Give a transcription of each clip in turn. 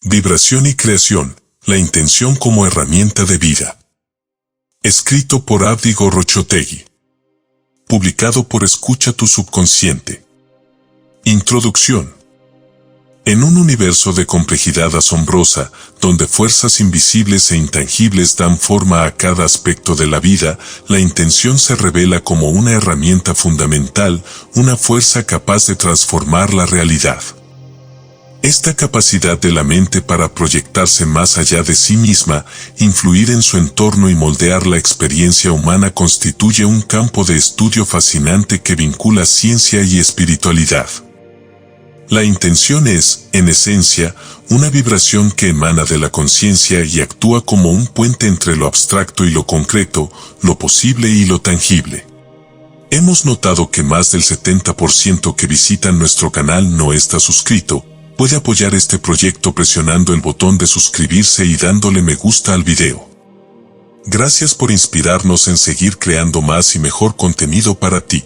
Vibración y creación, la intención como herramienta de vida. Escrito por Abdi Gorrochategui. Publicado por Escucha tu Subconsciente. Introducción. En un universo de complejidad asombrosa, donde fuerzas invisibles e intangibles dan forma a cada aspecto de la vida, la intención se revela como una herramienta fundamental, una fuerza capaz de transformar la realidad. Esta capacidad de la mente para proyectarse más allá de sí misma, influir en su entorno y moldear la experiencia humana constituye un campo de estudio fascinante que vincula ciencia y espiritualidad. La intención es, en esencia, una vibración que emana de la conciencia y actúa como un puente entre lo abstracto y lo concreto, lo posible y lo tangible. Hemos notado que más del 70% que visitan nuestro canal no está suscrito. Puede apoyar este proyecto presionando el botón de suscribirse y dándole me gusta al video. Gracias por inspirarnos en seguir creando más y mejor contenido para ti.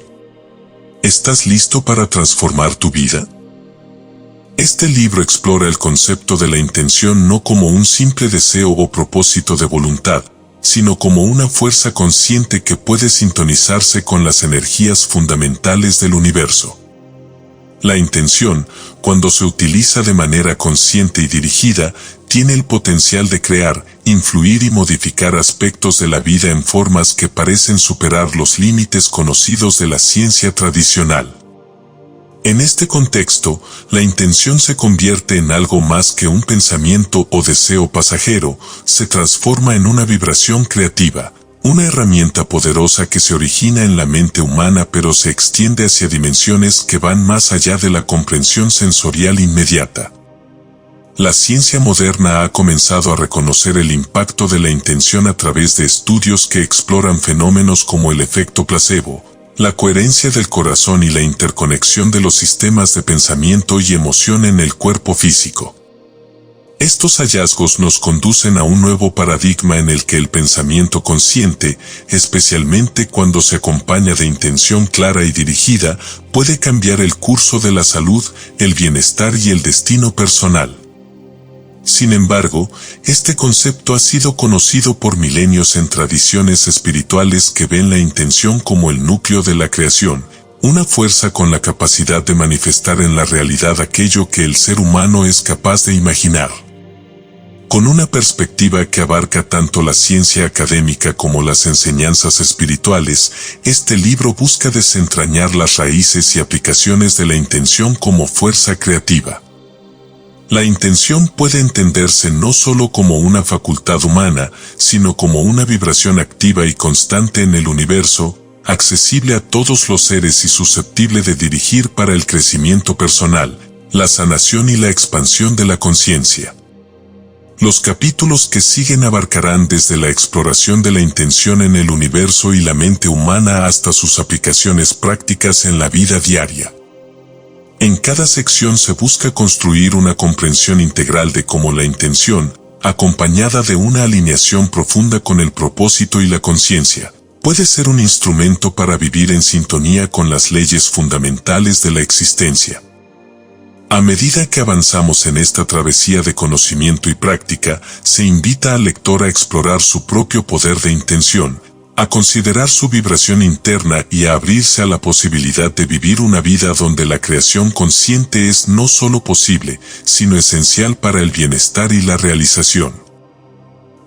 ¿Estás listo para transformar tu vida? Este libro explora el concepto de la intención no como un simple deseo o propósito de voluntad, sino como una fuerza consciente que puede sintonizarse con las energías fundamentales del universo. La intención, cuando se utiliza de manera consciente y dirigida, tiene el potencial de crear, influir y modificar aspectos de la vida en formas que parecen superar los límites conocidos de la ciencia tradicional. En este contexto, la intención se convierte en algo más que un pensamiento o deseo pasajero, se transforma en una vibración creativa. Una herramienta poderosa que se origina en la mente humana pero se extiende hacia dimensiones que van más allá de la comprensión sensorial inmediata. La ciencia moderna ha comenzado a reconocer el impacto de la intención a través de estudios que exploran fenómenos como el efecto placebo, la coherencia del corazón y la interconexión de los sistemas de pensamiento y emoción en el cuerpo físico. Estos hallazgos nos conducen a un nuevo paradigma en el que el pensamiento consciente, especialmente cuando se acompaña de intención clara y dirigida, puede cambiar el curso de la salud, el bienestar y el destino personal. Sin embargo, este concepto ha sido conocido por milenios en tradiciones espirituales que ven la intención como el núcleo de la creación, una fuerza con la capacidad de manifestar en la realidad aquello que el ser humano es capaz de imaginar. Con una perspectiva que abarca tanto la ciencia académica como las enseñanzas espirituales, este libro busca desentrañar las raíces y aplicaciones de la intención como fuerza creativa. La intención puede entenderse no solo como una facultad humana, sino como una vibración activa y constante en el universo, accesible a todos los seres y susceptible de dirigir para el crecimiento personal, la sanación y la expansión de la conciencia. Los capítulos que siguen abarcarán desde la exploración de la intención en el universo y la mente humana hasta sus aplicaciones prácticas en la vida diaria. En cada sección se busca construir una comprensión integral de cómo la intención, acompañada de una alineación profunda con el propósito y la conciencia, puede ser un instrumento para vivir en sintonía con las leyes fundamentales de la existencia. A medida que avanzamos en esta travesía de conocimiento y práctica, se invita al lector a explorar su propio poder de intención, a considerar su vibración interna y a abrirse a la posibilidad de vivir una vida donde la creación consciente es no solo posible, sino esencial para el bienestar y la realización.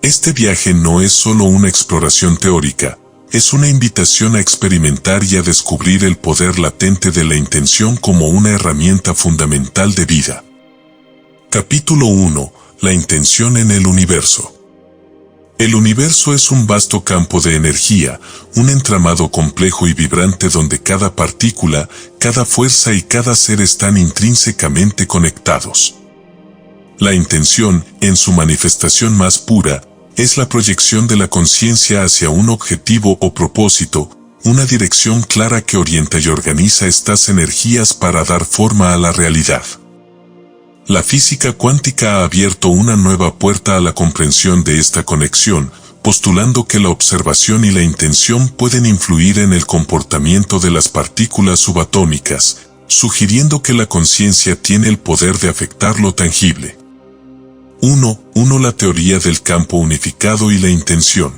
Este viaje no es solo una exploración teórica, es una invitación a experimentar y a descubrir el poder latente de la intención como una herramienta fundamental de vida. Capítulo 1. La intención en el universo. El universo es un vasto campo de energía, un entramado complejo y vibrante donde cada partícula, cada fuerza y cada ser están intrínsecamente conectados. La intención, en su manifestación más pura, es la proyección de la conciencia hacia un objetivo o propósito, una dirección clara que orienta y organiza estas energías para dar forma a la realidad. La física cuántica ha abierto una nueva puerta a la comprensión de esta conexión, postulando que la observación y la intención pueden influir en el comportamiento de las partículas subatómicas, sugiriendo que la conciencia tiene el poder de afectar lo tangible. 1. La teoría del campo unificado y la intención.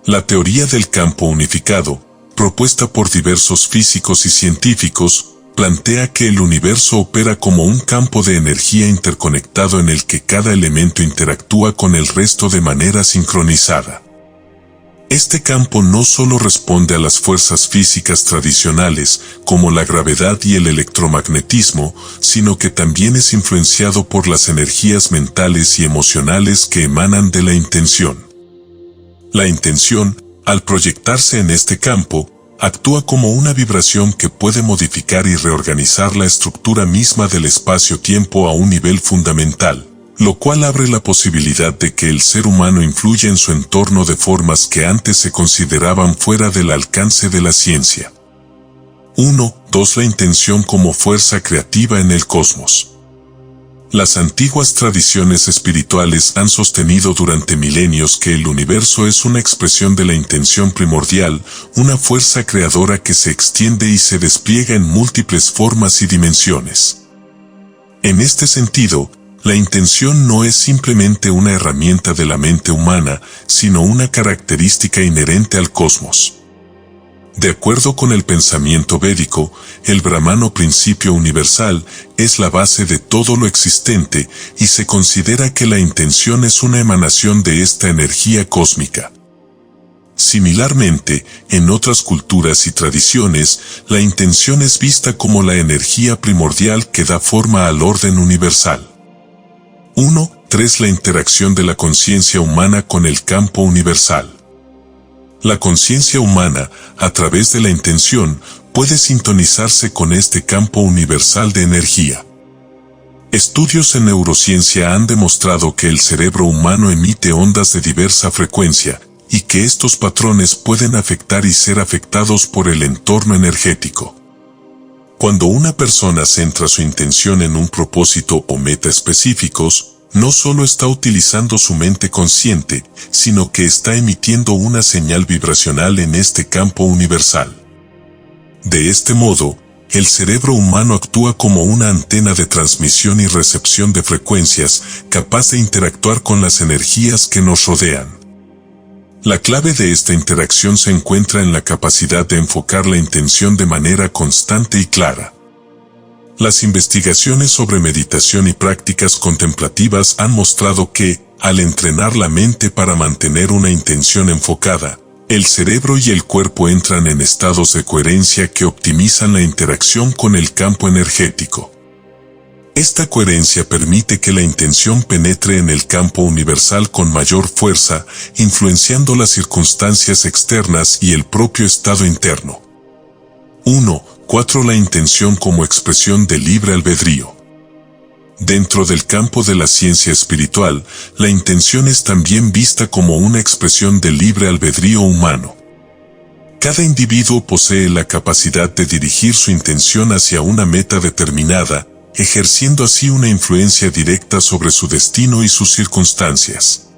La teoría del campo unificado, propuesta por diversos físicos y científicos, plantea que el universo opera como un campo de energía interconectado en el que cada elemento interactúa con el resto de manera sincronizada. Este campo no solo responde a las fuerzas físicas tradicionales, como la gravedad y el electromagnetismo, sino que también es influenciado por las energías mentales y emocionales que emanan de la intención. La intención, al proyectarse en este campo, actúa como una vibración que puede modificar y reorganizar la estructura misma del espacio-tiempo a un nivel fundamental, lo cual abre la posibilidad de que el ser humano influya en su entorno de formas que antes se consideraban fuera del alcance de la ciencia. 2. La intención como fuerza creativa en el cosmos. Las antiguas tradiciones espirituales han sostenido durante milenios que el universo es una expresión de la intención primordial, una fuerza creadora que se extiende y se despliega en múltiples formas y dimensiones. En este sentido, la intención no es simplemente una herramienta de la mente humana, sino una característica inherente al cosmos. De acuerdo con el pensamiento védico, el Brahmano principio universal es la base de todo lo existente y se considera que la intención es una emanación de esta energía cósmica. Similarmente, en otras culturas y tradiciones, la intención es vista como la energía primordial que da forma al orden universal. 3. La interacción de la conciencia humana con el campo universal. La conciencia humana, a través de la intención, puede sintonizarse con este campo universal de energía. Estudios en neurociencia han demostrado que el cerebro humano emite ondas de diversa frecuencia, y que estos patrones pueden afectar y ser afectados por el entorno energético. Cuando una persona centra su intención en un propósito o meta específicos, no solo está utilizando su mente consciente, sino que está emitiendo una señal vibracional en este campo universal. De este modo, el cerebro humano actúa como una antena de transmisión y recepción de frecuencias, capaz de interactuar con las energías que nos rodean. La clave de esta interacción se encuentra en la capacidad de enfocar la intención de manera constante y clara. Las investigaciones sobre meditación y prácticas contemplativas han mostrado que, al entrenar la mente para mantener una intención enfocada, el cerebro y el cuerpo entran en estados de coherencia que optimizan la interacción con el campo energético. Esta coherencia permite que la intención penetre en el campo universal con mayor fuerza, influenciando las circunstancias externas y el propio estado interno. 4. La intención como expresión de libre albedrío. Dentro del campo de la ciencia espiritual, la intención es también vista como una expresión del libre albedrío humano. Cada individuo posee la capacidad de dirigir su intención hacia una meta determinada, ejerciendo así una influencia directa sobre su destino y sus circunstancias.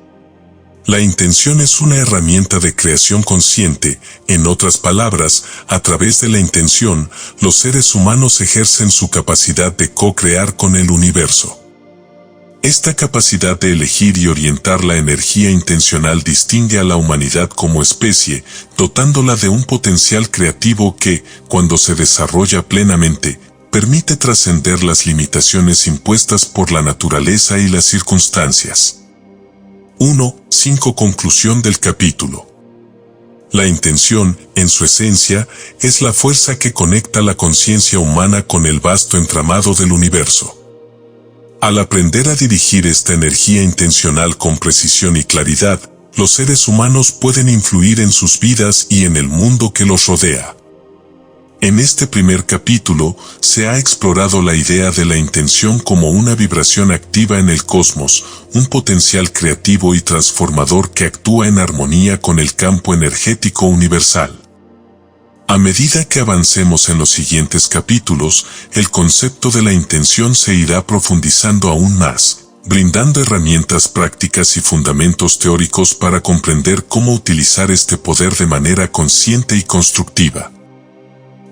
La intención es una herramienta de creación consciente, en otras palabras, a través de la intención, los seres humanos ejercen su capacidad de co-crear con el universo. Esta capacidad de elegir y orientar la energía intencional distingue a la humanidad como especie, dotándola de un potencial creativo que, cuando se desarrolla plenamente, permite trascender las limitaciones impuestas por la naturaleza y las circunstancias. 5. Conclusión del capítulo. La intención, en su esencia, es la fuerza que conecta la conciencia humana con el vasto entramado del universo. Al aprender a dirigir esta energía intencional con precisión y claridad, los seres humanos pueden influir en sus vidas y en el mundo que los rodea. En este primer capítulo, se ha explorado la idea de la intención como una vibración activa en el cosmos, un potencial creativo y transformador que actúa en armonía con el campo energético universal. A medida que avancemos en los siguientes capítulos, el concepto de la intención se irá profundizando aún más, brindando herramientas prácticas y fundamentos teóricos para comprender cómo utilizar este poder de manera consciente y constructiva.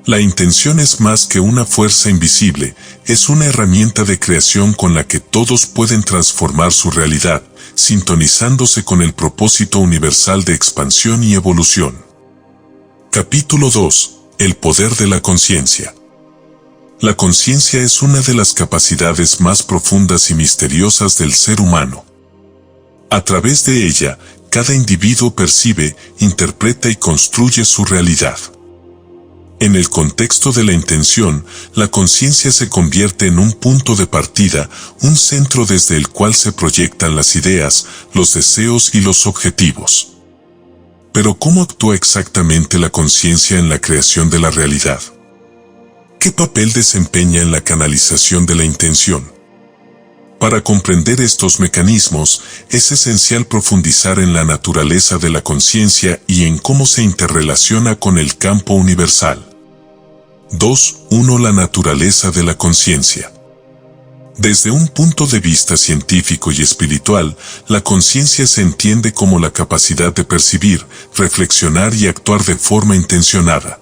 La intención es más que una fuerza invisible, es una herramienta de creación con la que todos pueden transformar su realidad, sintonizándose con el propósito universal de expansión y evolución. Capítulo 2. El poder de la conciencia. La conciencia es una de las capacidades más profundas y misteriosas del ser humano. A través de ella, cada individuo percibe, interpreta y construye su realidad. En el contexto de la intención, la conciencia se convierte en un punto de partida, un centro desde el cual se proyectan las ideas, los deseos y los objetivos. Pero ¿cómo actúa exactamente la conciencia en la creación de la realidad? ¿Qué papel desempeña en la canalización de la intención? Para comprender estos mecanismos, es esencial profundizar en la naturaleza de la conciencia y en cómo se interrelaciona con el campo universal. 2.1. La naturaleza de la conciencia. Desde un punto de vista científico y espiritual, la conciencia se entiende como la capacidad de percibir, reflexionar y actuar de forma intencionada.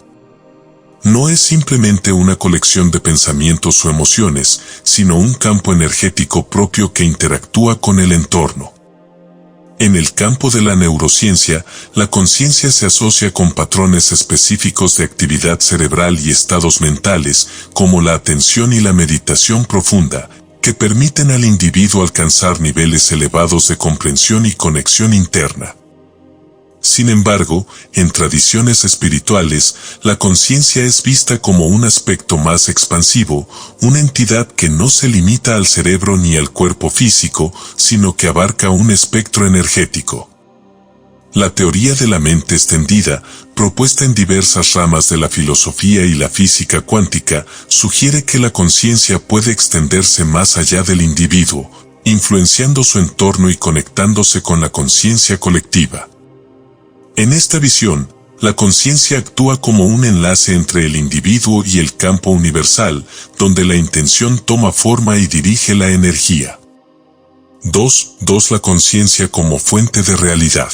No es simplemente una colección de pensamientos o emociones, sino un campo energético propio que interactúa con el entorno. En el campo de la neurociencia, la conciencia se asocia con patrones específicos de actividad cerebral y estados mentales, como la atención y la meditación profunda, que permiten al individuo alcanzar niveles elevados de comprensión y conexión interna. Sin embargo, en tradiciones espirituales, la conciencia es vista como un aspecto más expansivo, una entidad que no se limita al cerebro ni al cuerpo físico, sino que abarca un espectro energético. La teoría de la mente extendida, propuesta en diversas ramas de la filosofía y la física cuántica, sugiere que la conciencia puede extenderse más allá del individuo, influenciando su entorno y conectándose con la conciencia colectiva. En esta visión, la conciencia actúa como un enlace entre el individuo y el campo universal, donde la intención toma forma y dirige la energía. 2.2. La conciencia como fuente de realidad.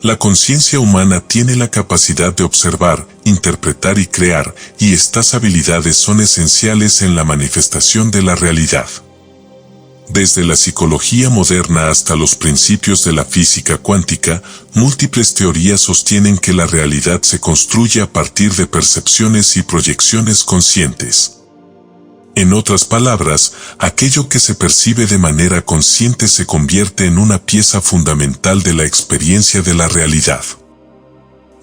La conciencia humana tiene la capacidad de observar, interpretar y crear, y estas habilidades son esenciales en la manifestación de la realidad. Desde la psicología moderna hasta los principios de la física cuántica, múltiples teorías sostienen que la realidad se construye a partir de percepciones y proyecciones conscientes. En otras palabras, aquello que se percibe de manera consciente se convierte en una pieza fundamental de la experiencia de la realidad.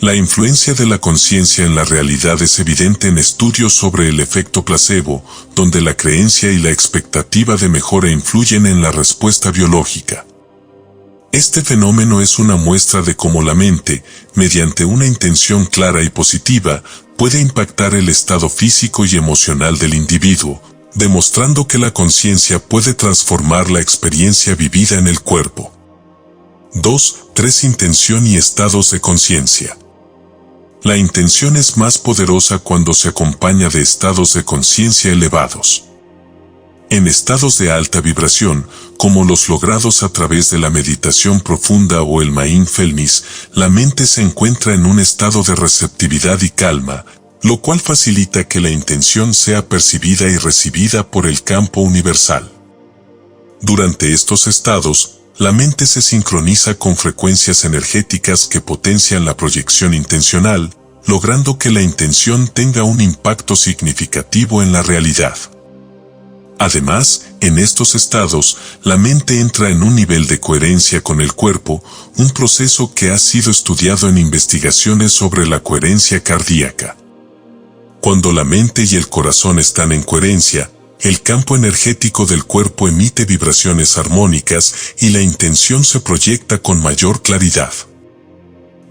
La influencia de la conciencia en la realidad es evidente en estudios sobre el efecto placebo, donde la creencia y la expectativa de mejora influyen en la respuesta biológica. Este fenómeno es una muestra de cómo la mente, mediante una intención clara y positiva, puede impactar el estado físico y emocional del individuo, demostrando que la conciencia puede transformar la experiencia vivida en el cuerpo. 2.3. Intención y estados de conciencia. La intención es más poderosa cuando se acompaña de estados de conciencia elevados. En estados de alta vibración, como los logrados a través de la meditación profunda o el mindfulness, la mente se encuentra en un estado de receptividad y calma, lo cual facilita que la intención sea percibida y recibida por el campo universal. Durante estos estados, la mente se sincroniza con frecuencias energéticas que potencian la proyección intencional, logrando que la intención tenga un impacto significativo en la realidad. Además, en estos estados, la mente entra en un nivel de coherencia con el cuerpo, un proceso que ha sido estudiado en investigaciones sobre la coherencia cardíaca. Cuando la mente y el corazón están en coherencia, el campo energético del cuerpo emite vibraciones armónicas y la intención se proyecta con mayor claridad.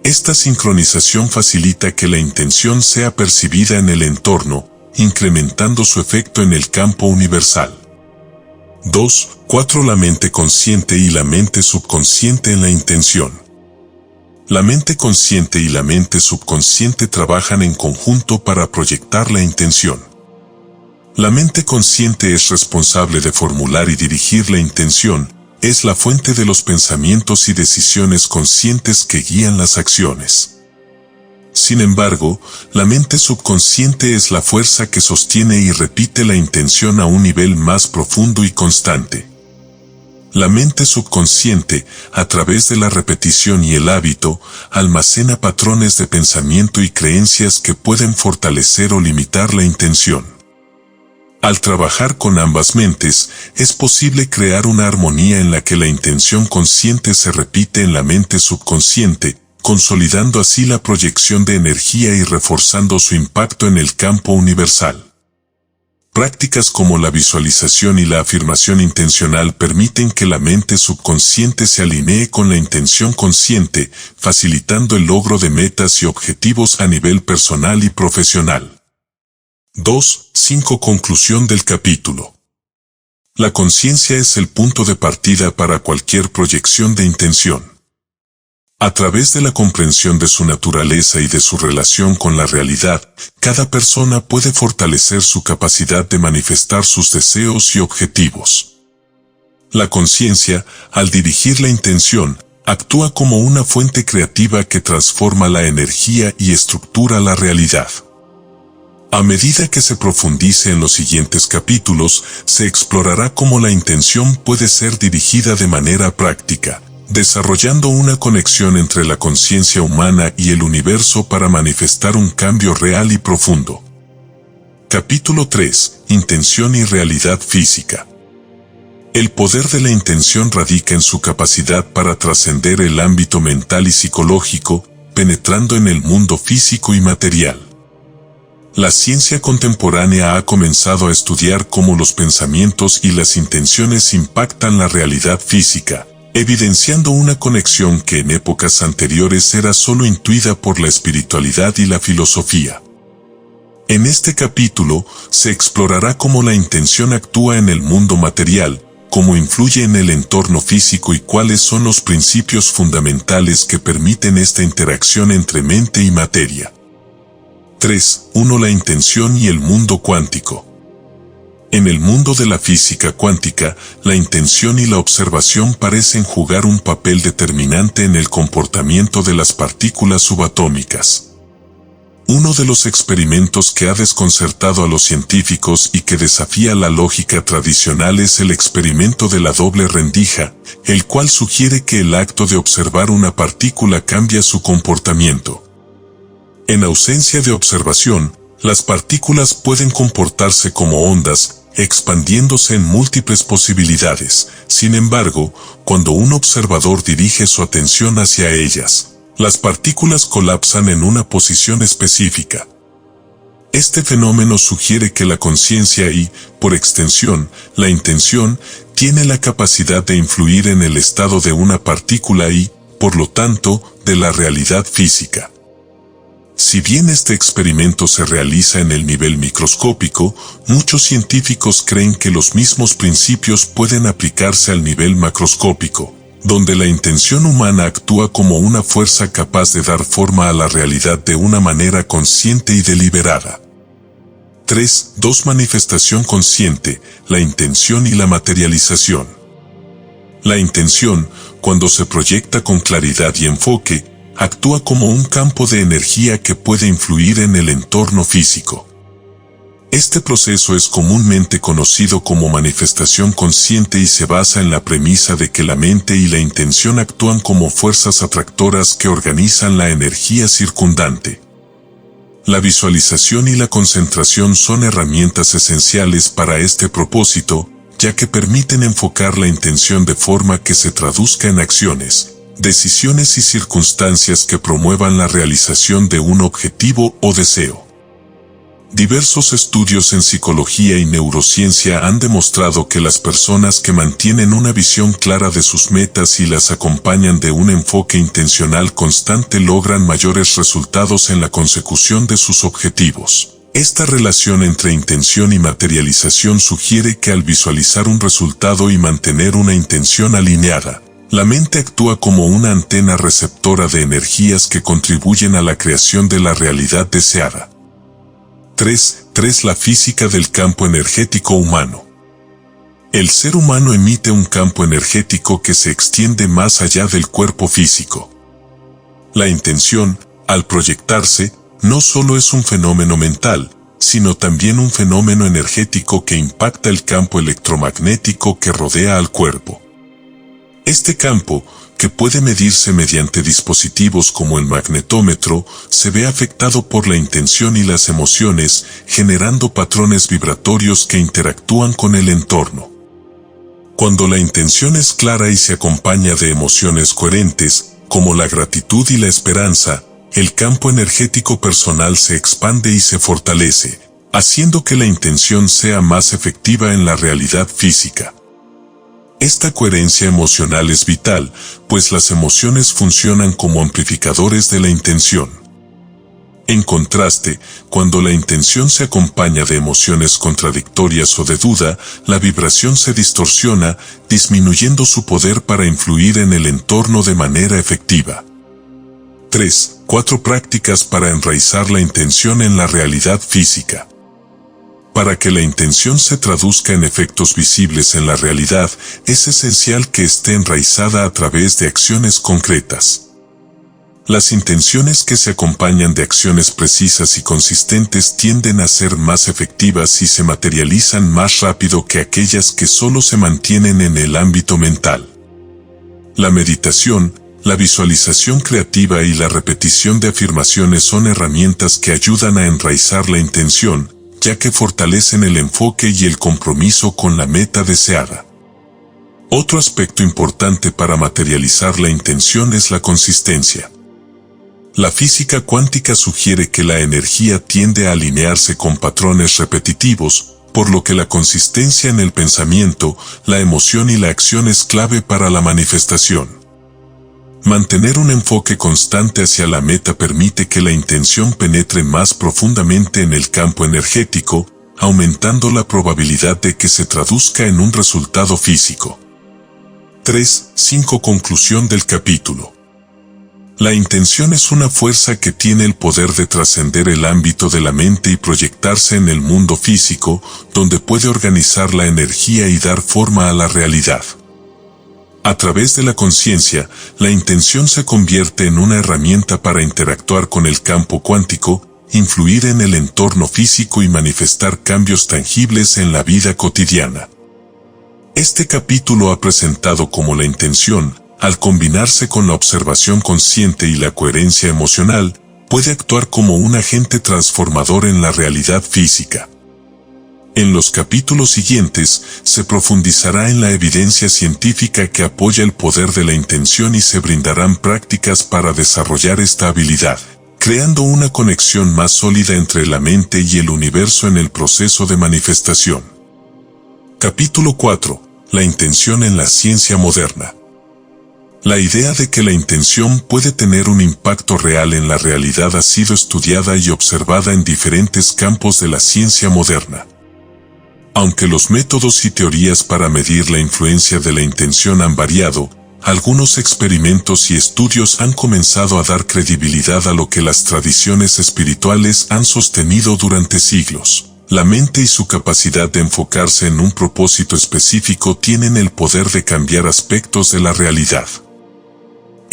Esta sincronización facilita que la intención sea percibida en el entorno, incrementando su efecto en el campo universal. 2.4. La mente consciente y la mente subconsciente en la intención. La mente consciente y la mente subconsciente trabajan en conjunto para proyectar la intención. La mente consciente es responsable de formular y dirigir la intención, es la fuente de los pensamientos y decisiones conscientes que guían las acciones. Sin embargo, la mente subconsciente es la fuerza que sostiene y repite la intención a un nivel más profundo y constante. La mente subconsciente, a través de la repetición y el hábito, almacena patrones de pensamiento y creencias que pueden fortalecer o limitar la intención. Al trabajar con ambas mentes, es posible crear una armonía en la que la intención consciente se repite en la mente subconsciente, consolidando así la proyección de energía y reforzando su impacto en el campo universal. Prácticas como la visualización y la afirmación intencional permiten que la mente subconsciente se alinee con la intención consciente, facilitando el logro de metas y objetivos a nivel personal y profesional. 2.5 Conclusión del capítulo. La conciencia es el punto de partida para cualquier proyección de intención. A través de la comprensión de su naturaleza y de su relación con la realidad, cada persona puede fortalecer su capacidad de manifestar sus deseos y objetivos. La conciencia, al dirigir la intención, actúa como una fuente creativa que transforma la energía y estructura la realidad. A medida que se profundice en los siguientes capítulos, se explorará cómo la intención puede ser dirigida de manera práctica, desarrollando una conexión entre la conciencia humana y el universo para manifestar un cambio real y profundo. Capítulo 3. Intención y realidad física. El poder de la intención radica en su capacidad para trascender el ámbito mental y psicológico, penetrando en el mundo físico y material. La ciencia contemporánea ha comenzado a estudiar cómo los pensamientos y las intenciones impactan la realidad física, evidenciando una conexión que en épocas anteriores era solo intuida por la espiritualidad y la filosofía. En este capítulo, se explorará cómo la intención actúa en el mundo material, cómo influye en el entorno físico y cuáles son los principios fundamentales que permiten esta interacción entre mente y materia. 3.1 La intención y el mundo cuántico. En el mundo de la física cuántica, la intención y la observación parecen jugar un papel determinante en el comportamiento de las partículas subatómicas. Uno de los experimentos que ha desconcertado a los científicos y que desafía la lógica tradicional es el experimento de la doble rendija, el cual sugiere que el acto de observar una partícula cambia su comportamiento. En ausencia de observación, las partículas pueden comportarse como ondas, expandiéndose en múltiples posibilidades. Sin embargo, cuando un observador dirige su atención hacia ellas, las partículas colapsan en una posición específica. Este fenómeno sugiere que la conciencia y, por extensión, la intención, tiene la capacidad de influir en el estado de una partícula y, por lo tanto, de la realidad física. Si bien este experimento se realiza en el nivel microscópico, muchos científicos creen que los mismos principios pueden aplicarse al nivel macroscópico, donde la intención humana actúa como una fuerza capaz de dar forma a la realidad de una manera consciente y deliberada. 3.2 Manifestación consciente, la intención y la materialización. La intención, cuando se proyecta con claridad y enfoque, actúa como un campo de energía que puede influir en el entorno físico. Este proceso es comúnmente conocido como manifestación consciente y se basa en la premisa de que la mente y la intención actúan como fuerzas atractoras que organizan la energía circundante. La visualización y la concentración son herramientas esenciales para este propósito, ya que permiten enfocar la intención de forma que se traduzca en acciones, decisiones y circunstancias que promuevan la realización de un objetivo o deseo. Diversos estudios en psicología y neurociencia han demostrado que las personas que mantienen una visión clara de sus metas y las acompañan de un enfoque intencional constante logran mayores resultados en la consecución de sus objetivos. Esta relación entre intención y materialización sugiere que al visualizar un resultado y mantener una intención alineada, la mente actúa como una antena receptora de energías que contribuyen a la creación de la realidad deseada. 3. La física del campo energético humano. El ser humano emite un campo energético que se extiende más allá del cuerpo físico. La intención, Al proyectarse, no solo es un fenómeno mental, sino también un fenómeno energético que impacta el campo electromagnético que rodea al cuerpo. Este campo, que puede medirse mediante dispositivos como el magnetómetro, se ve afectado por la intención y las emociones, generando patrones vibratorios que interactúan con el entorno. Cuando la intención es clara y se acompaña de emociones coherentes, como la gratitud y la esperanza, el campo energético personal se expande y se fortalece, haciendo que la intención sea más efectiva en la realidad física. Esta coherencia emocional es vital, pues las emociones funcionan como amplificadores de la intención. En contraste, cuando la intención se acompaña de emociones contradictorias o de duda, la vibración se distorsiona, disminuyendo su poder para influir en el entorno de manera efectiva. 3. 4 prácticas para enraizar la intención en la realidad física. Para que la intención se traduzca en efectos visibles en la realidad, es esencial que esté enraizada a través de acciones concretas. Las intenciones que se acompañan de acciones precisas y consistentes tienden a ser más efectivas y se materializan más rápido que aquellas que solo se mantienen en el ámbito mental. La meditación, la visualización creativa y la repetición de afirmaciones son herramientas que ayudan a enraizar la intención, ya que fortalecen el enfoque y el compromiso con la meta deseada. Otro aspecto importante para materializar la intención es la consistencia. La física cuántica sugiere que la energía tiende a alinearse con patrones repetitivos, por lo que la consistencia en el pensamiento, la emoción y la acción es clave para la manifestación. Mantener un enfoque constante hacia la meta permite que la intención penetre más profundamente en el campo energético, aumentando la probabilidad de que se traduzca en un resultado físico. 3.5 Conclusión del capítulo. La intención es una fuerza que tiene el poder de trascender el ámbito de la mente y proyectarse en el mundo físico, donde puede organizar la energía y dar forma a la realidad. A través de la conciencia, la intención se convierte en una herramienta para interactuar con el campo cuántico, influir en el entorno físico y manifestar cambios tangibles en la vida cotidiana. Este capítulo ha presentado cómo la intención, al combinarse con la observación consciente y la coherencia emocional, puede actuar como un agente transformador en la realidad física. En los capítulos siguientes, se profundizará en la evidencia científica que apoya el poder de la intención y se brindarán prácticas para desarrollar esta habilidad, creando una conexión más sólida entre la mente y el universo en el proceso de manifestación. Capítulo 4. La intención en la ciencia moderna. La idea de que la intención puede tener un impacto real en la realidad ha sido estudiada y observada en diferentes campos de la ciencia moderna. Aunque los métodos y teorías para medir la influencia de la intención han variado, algunos experimentos y estudios han comenzado a dar credibilidad a lo que las tradiciones espirituales han sostenido durante siglos. La mente y su capacidad de enfocarse en un propósito específico tienen el poder de cambiar aspectos de la realidad.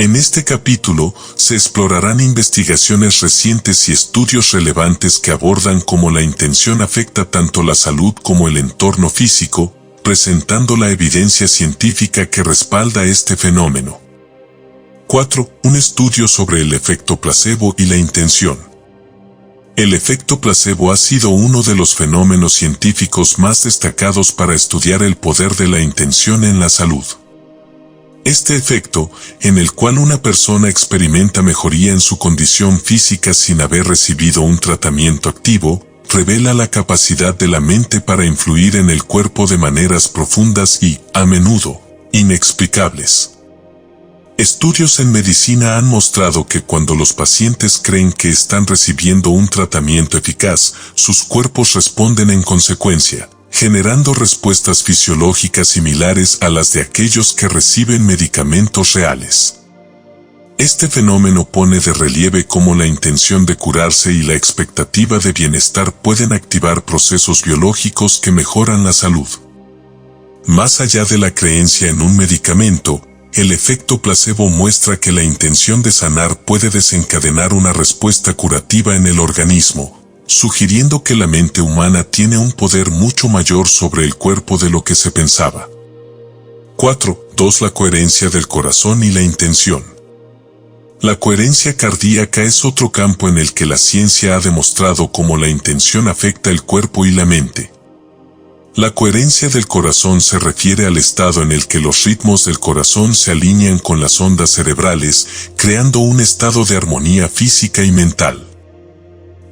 En este capítulo, se explorarán investigaciones recientes y estudios relevantes que abordan cómo la intención afecta tanto la salud como el entorno físico, presentando la evidencia científica que respalda este fenómeno. 4. Un estudio sobre el efecto placebo y la intención. El efecto placebo ha sido uno de los fenómenos científicos más destacados para estudiar el poder de la intención en la salud. Este efecto, en el cual una persona experimenta mejoría en su condición física sin haber recibido un tratamiento activo, revela la capacidad de la mente para influir en el cuerpo de maneras profundas y, a menudo, inexplicables. Estudios en medicina han mostrado que cuando los pacientes creen que están recibiendo un tratamiento eficaz, sus cuerpos responden en consecuencia, generando respuestas fisiológicas similares a las de aquellos que reciben medicamentos reales. Este fenómeno pone de relieve cómo la intención de curarse y la expectativa de bienestar pueden activar procesos biológicos que mejoran la salud. Más allá de la creencia en un medicamento, el efecto placebo muestra que la intención de sanar puede desencadenar una respuesta curativa en el organismo, sugiriendo que la mente humana tiene un poder mucho mayor sobre el cuerpo de lo que se pensaba. 4.2. La coherencia del corazón y la intención. La coherencia cardíaca es otro campo en el que la ciencia ha demostrado cómo la intención afecta el cuerpo y la mente. La coherencia del corazón se refiere al estado en el que los ritmos del corazón se alinean con las ondas cerebrales, creando un estado de armonía física y mental.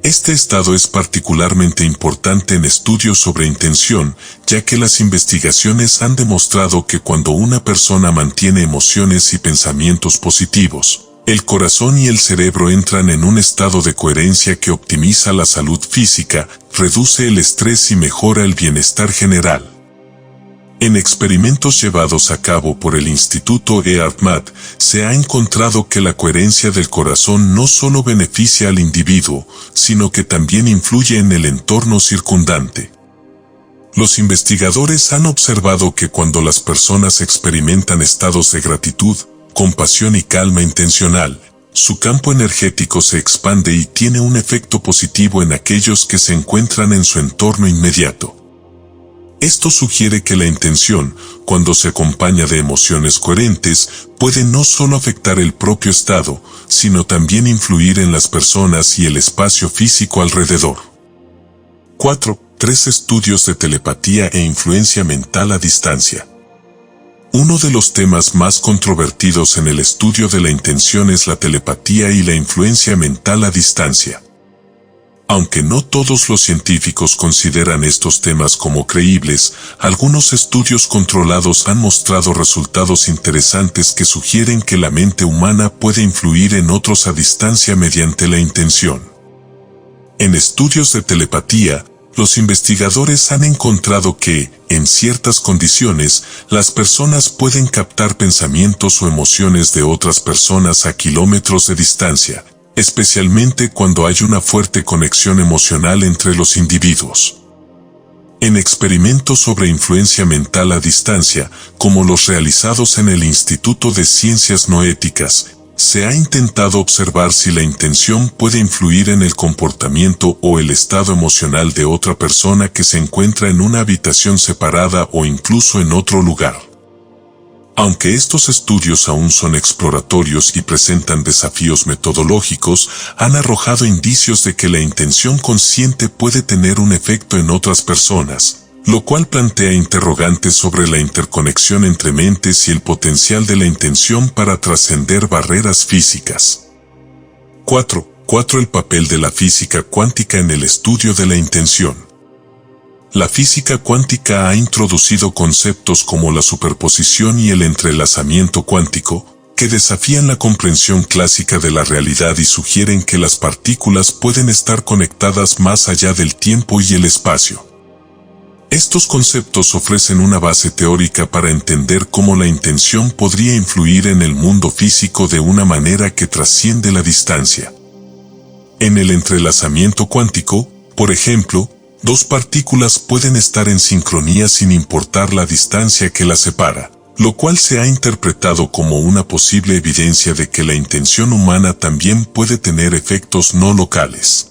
Este estado es particularmente importante en estudios sobre intención, ya que las investigaciones han demostrado que cuando una persona mantiene emociones y pensamientos positivos, el corazón y el cerebro entran en un estado de coherencia que optimiza la salud física, reduce el estrés y mejora el bienestar general. En experimentos llevados a cabo por el Instituto Earthmat, se ha encontrado que la coherencia del corazón no solo beneficia al individuo, sino que también influye en el entorno circundante. Los investigadores han observado que cuando las personas experimentan estados de gratitud, compasión y calma intencional, su campo energético se expande y tiene un efecto positivo en aquellos que se encuentran en su entorno inmediato. Esto sugiere que la intención, cuando se acompaña de emociones coherentes, puede no solo afectar el propio estado, sino también influir en las personas y el espacio físico alrededor. 4.3. Estudios de telepatía e influencia mental a distancia. Uno de los temas más controvertidos en el estudio de la intención es la telepatía y la influencia mental a distancia. Aunque no todos los científicos consideran estos temas como creíbles, algunos estudios controlados han mostrado resultados interesantes que sugieren que la mente humana puede influir en otros a distancia mediante la intención. En estudios de telepatía, los investigadores han encontrado que, en ciertas condiciones, las personas pueden captar pensamientos o emociones de otras personas a kilómetros de distancia, especialmente cuando hay una fuerte conexión emocional entre los individuos. En experimentos sobre influencia mental a distancia, como los realizados en el Instituto de Ciencias Noéticas, se ha intentado observar si la intención puede influir en el comportamiento o el estado emocional de otra persona que se encuentra en una habitación separada o incluso en otro lugar. Aunque estos estudios aún son exploratorios y presentan desafíos metodológicos, han arrojado indicios de que la intención consciente puede tener un efecto en otras personas, lo cual plantea interrogantes sobre la interconexión entre mentes y el potencial de la intención para trascender barreras físicas. 4. El papel de la física cuántica en el estudio de la intención. La física cuántica ha introducido conceptos como la superposición y el entrelazamiento cuántico, que desafían la comprensión clásica de la realidad y sugieren que las partículas pueden estar conectadas más allá del tiempo y el espacio. Estos conceptos ofrecen una base teórica para entender cómo la intención podría influir en el mundo físico de una manera que trasciende la distancia. En el entrelazamiento cuántico, por ejemplo, dos partículas pueden estar en sincronía sin importar la distancia que las separa, lo cual se ha interpretado como una posible evidencia de que la intención humana también puede tener efectos no locales.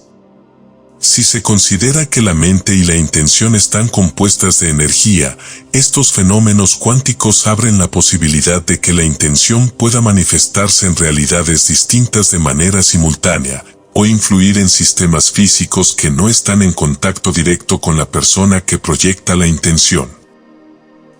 Si se considera que la mente y la intención están compuestas de energía, estos fenómenos cuánticos abren la posibilidad de que la intención pueda manifestarse en realidades distintas de manera simultánea, o influir en sistemas físicos que no están en contacto directo con la persona que proyecta la intención.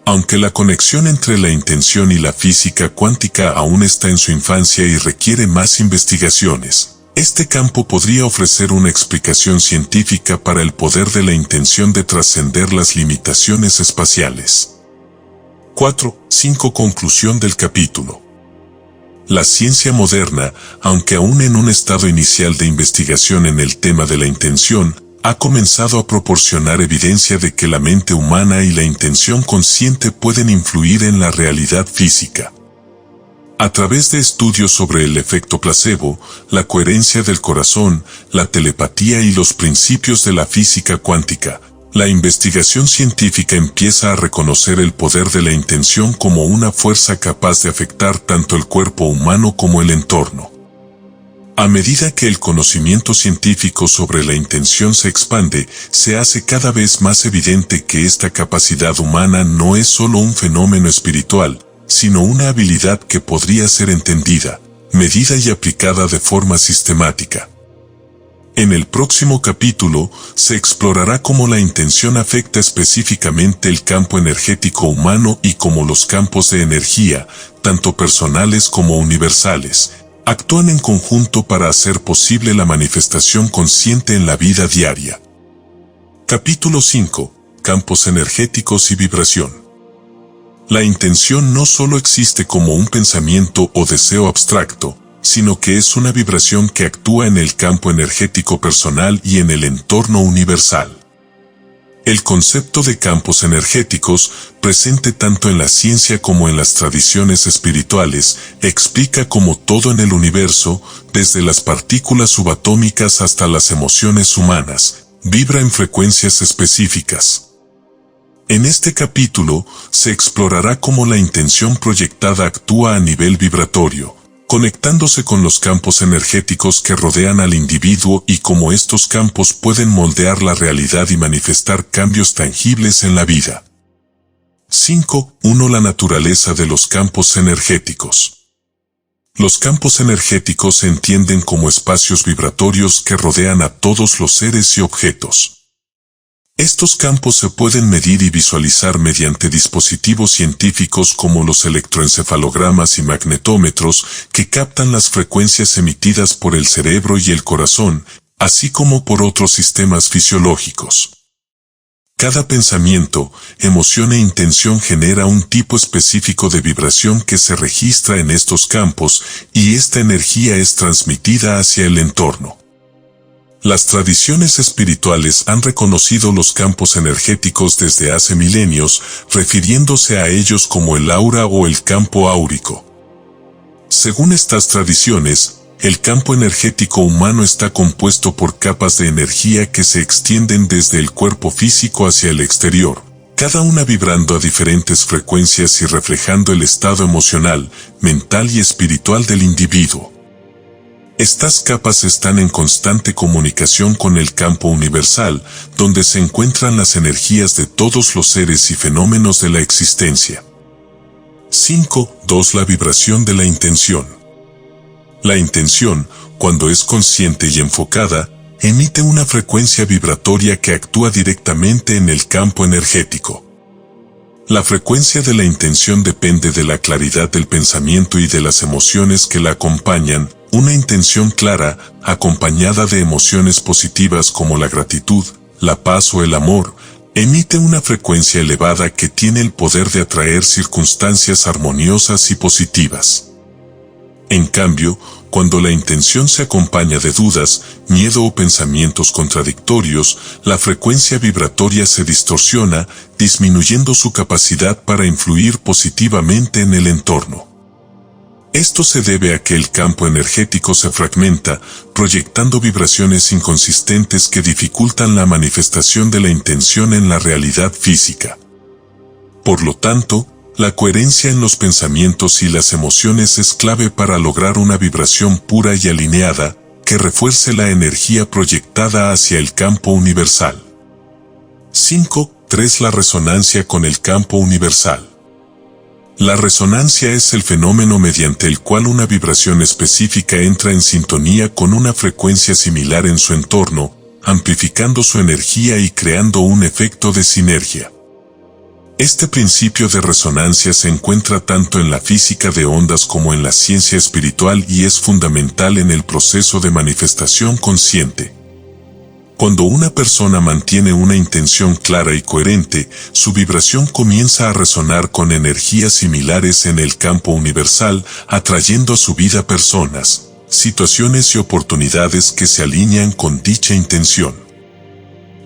Aunque la conexión entre la intención y la física cuántica aún está en su infancia y requiere más investigaciones, este campo podría ofrecer una explicación científica para el poder de la intención de trascender las limitaciones espaciales. 4.5. Conclusión del capítulo. La ciencia moderna, aunque aún en un estado inicial de investigación en el tema de la intención, ha comenzado a proporcionar evidencia de que la mente humana y la intención consciente pueden influir en la realidad física. A través de estudios sobre el efecto placebo, la coherencia del corazón, la telepatía y los principios de la física cuántica, La investigación científica empieza a reconocer el poder de la intención como una fuerza capaz de afectar tanto el cuerpo humano como el entorno. A medida que el conocimiento científico sobre la intención se expande, se hace cada vez más evidente que esta capacidad humana no es solo un fenómeno espiritual, sino una habilidad que podría ser entendida, medida y aplicada de forma sistemática. En el próximo capítulo, se explorará cómo la intención afecta específicamente el campo energético humano y cómo los campos de energía, tanto personales como universales, actúan en conjunto para hacer posible la manifestación consciente en la vida diaria. Capítulo 5. Campos energéticos y vibración. La intención no solo existe como un pensamiento o deseo abstracto, sino que es una vibración que actúa en el campo energético personal y en el entorno universal. El concepto de campos energéticos, presente tanto en la ciencia como en las tradiciones espirituales, explica cómo todo en el universo, desde las partículas subatómicas hasta las emociones humanas, vibra en frecuencias específicas. En este capítulo, se explorará cómo la intención proyectada actúa a nivel vibratorio, conectándose con los campos energéticos que rodean al individuo y cómo estos campos pueden moldear la realidad y manifestar cambios tangibles en la vida. 5.1. La naturaleza de los campos energéticos. Los campos energéticos se entienden como espacios vibratorios que rodean a todos los seres y objetos. Estos campos se pueden medir y visualizar mediante dispositivos científicos como los electroencefalogramas y magnetómetros que captan las frecuencias emitidas por el cerebro y el corazón, así como por otros sistemas fisiológicos. Cada pensamiento, emoción e intención genera un tipo específico de vibración que se registra en estos campos y esta energía es transmitida hacia el entorno. Las tradiciones espirituales han reconocido los campos energéticos desde hace milenios, refiriéndose a ellos como el aura o el campo áurico. Según estas tradiciones, el campo energético humano está compuesto por capas de energía que se extienden desde el cuerpo físico hacia el exterior, cada una vibrando a diferentes frecuencias y reflejando el estado emocional, mental y espiritual del individuo. Estas capas están en constante comunicación con el campo universal, donde se encuentran las energías de todos los seres y fenómenos de la existencia. 5.2. La vibración de la intención. La intención, cuando es consciente y enfocada, emite una frecuencia vibratoria que actúa directamente en el campo energético. La frecuencia de la intención depende de la claridad del pensamiento y de las emociones que la acompañan. Una intención clara, acompañada de emociones positivas como la gratitud, la paz o el amor, emite una frecuencia elevada que tiene el poder de atraer circunstancias armoniosas y positivas. En cambio, cuando la intención se acompaña de dudas, miedo o pensamientos contradictorios, la frecuencia vibratoria se distorsiona, disminuyendo su capacidad para influir positivamente en el entorno. Esto se debe a que el campo energético se fragmenta, proyectando vibraciones inconsistentes que dificultan la manifestación de la intención en la realidad física. Por lo tanto, la coherencia en los pensamientos y las emociones es clave para lograr una vibración pura y alineada, que refuerce la energía proyectada hacia el campo universal. 5.3. La resonancia con el campo universal. La resonancia es el fenómeno mediante el cual una vibración específica entra en sintonía con una frecuencia similar en su entorno, amplificando su energía y creando un efecto de sinergia. Este principio de resonancia se encuentra tanto en la física de ondas como en la ciencia espiritual y es fundamental en el proceso de manifestación consciente. Cuando una persona mantiene una intención clara y coherente, su vibración comienza a resonar con energías similares en el campo universal, atrayendo a su vida personas, situaciones y oportunidades que se alinean con dicha intención.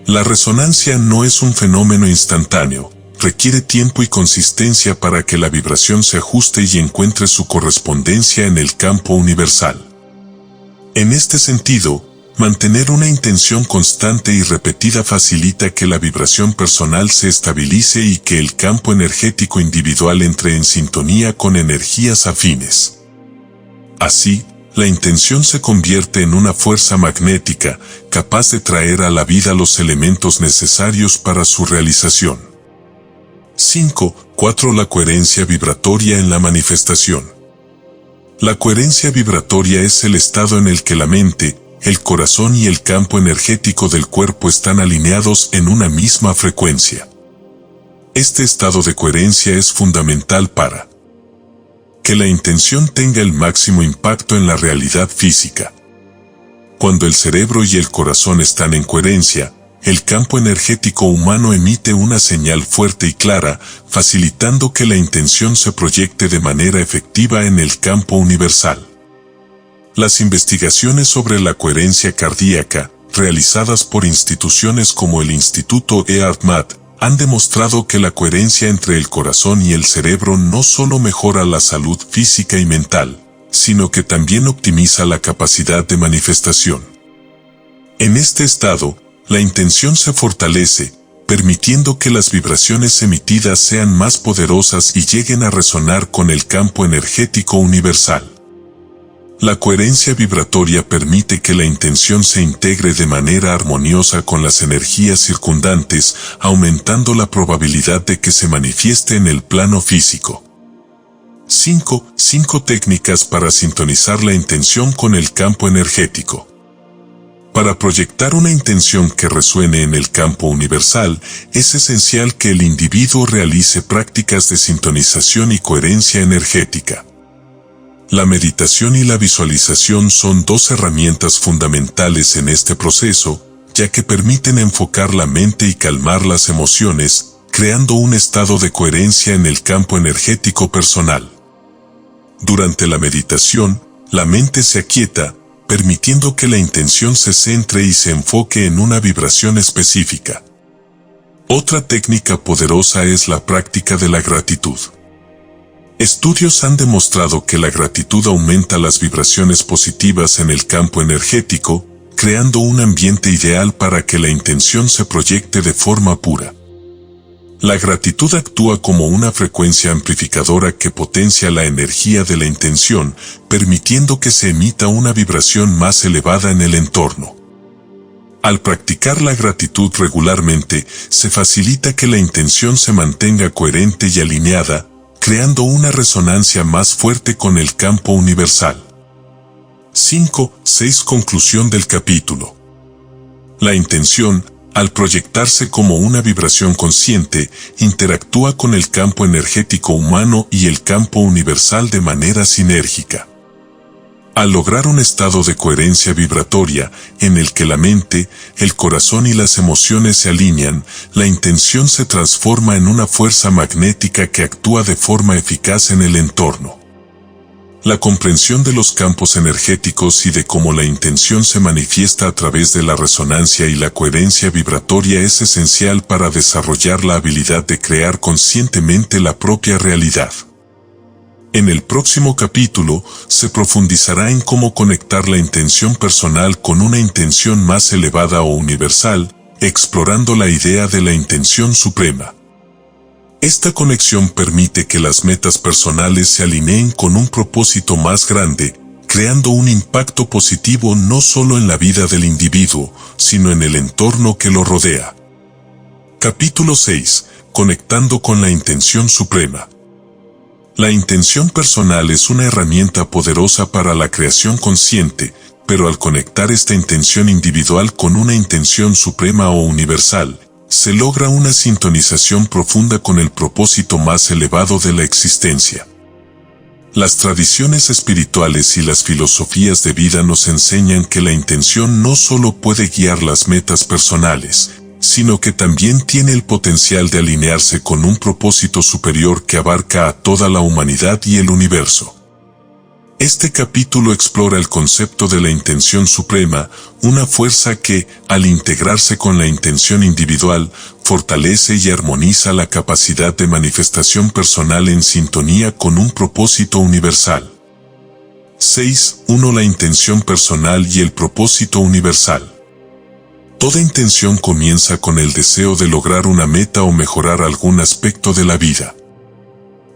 La resonancia no es un fenómeno instantáneo, requiere tiempo y consistencia para que la vibración se ajuste y encuentre su correspondencia en el campo universal. En este sentido, Mantener una intención constante y repetida facilita que la vibración personal se estabilice y que el campo energético individual entre en sintonía con energías afines. Así, la intención se convierte en una fuerza magnética, capaz de traer a la vida los elementos necesarios para su realización. 4. La coherencia vibratoria en la manifestación. La coherencia vibratoria es el estado en el que la mente, el corazón y el campo energético del cuerpo están alineados en una misma frecuencia. Este estado de coherencia es fundamental para que la intención tenga el máximo impacto en la realidad física. Cuando el cerebro y el corazón están en coherencia, el campo energético humano emite una señal fuerte y clara, facilitando que la intención se proyecte de manera efectiva en el campo universal. Las investigaciones sobre la coherencia cardíaca, realizadas por instituciones como el Instituto HeartMath, han demostrado que la coherencia entre el corazón y el cerebro no solo mejora la salud física y mental, sino que también optimiza la capacidad de manifestación. En este estado, la intención se fortalece, permitiendo que las vibraciones emitidas sean más poderosas y lleguen a resonar con el campo energético universal. La coherencia vibratoria permite que la intención se integre de manera armoniosa con las energías circundantes, aumentando la probabilidad de que se manifieste en el plano físico. 5 técnicas para sintonizar la intención con el campo energético. Para proyectar una intención que resuene en el campo universal, es esencial que el individuo realice prácticas de sintonización y coherencia energética. La meditación y la visualización son dos herramientas fundamentales en este proceso, ya que permiten enfocar la mente y calmar las emociones, creando un estado de coherencia en el campo energético personal. Durante la meditación, la mente se aquieta, permitiendo que la intención se centre y se enfoque en una vibración específica. Otra técnica poderosa es la práctica de la gratitud. Estudios han demostrado que la gratitud aumenta las vibraciones positivas en el campo energético, creando un ambiente ideal para que la intención se proyecte de forma pura. La gratitud actúa como una frecuencia amplificadora que potencia la energía de la intención, permitiendo que se emita una vibración más elevada en el entorno. Al practicar la gratitud regularmente, se facilita que la intención se mantenga coherente y alineada, creando una resonancia más fuerte con el campo universal. 6 Conclusión del capítulo. La intención, al proyectarse como una vibración consciente, interactúa con el campo energético humano y el campo universal de manera sinérgica. Al lograr un estado de coherencia vibratoria, en el que la mente, el corazón y las emociones se alinean, la intención se transforma en una fuerza magnética que actúa de forma eficaz en el entorno. La comprensión de los campos energéticos y de cómo la intención se manifiesta a través de la resonancia y la coherencia vibratoria es esencial para desarrollar la habilidad de crear conscientemente la propia realidad. En el próximo capítulo, se profundizará en cómo conectar la intención personal con una intención más elevada o universal, explorando la idea de la intención suprema. Esta conexión permite que las metas personales se alineen con un propósito más grande, creando un impacto positivo no solo en la vida del individuo, sino en el entorno que lo rodea. Capítulo 6. Conectando con la intención suprema. La intención personal es una herramienta poderosa para la creación consciente, pero al conectar esta intención individual con una intención suprema o universal, se logra una sintonización profunda con el propósito más elevado de la existencia. Las tradiciones espirituales y las filosofías de vida nos enseñan que la intención no solo puede guiar las metas personales, sino que también tiene el potencial de alinearse con un propósito superior que abarca a toda la humanidad y el universo. Este capítulo explora el concepto de la intención suprema, una fuerza que, al integrarse con la intención individual, fortalece y armoniza la capacidad de manifestación personal en sintonía con un propósito universal. 6.1 La intención personal y el propósito universal. Toda intención comienza con el deseo de lograr una meta o mejorar algún aspecto de la vida.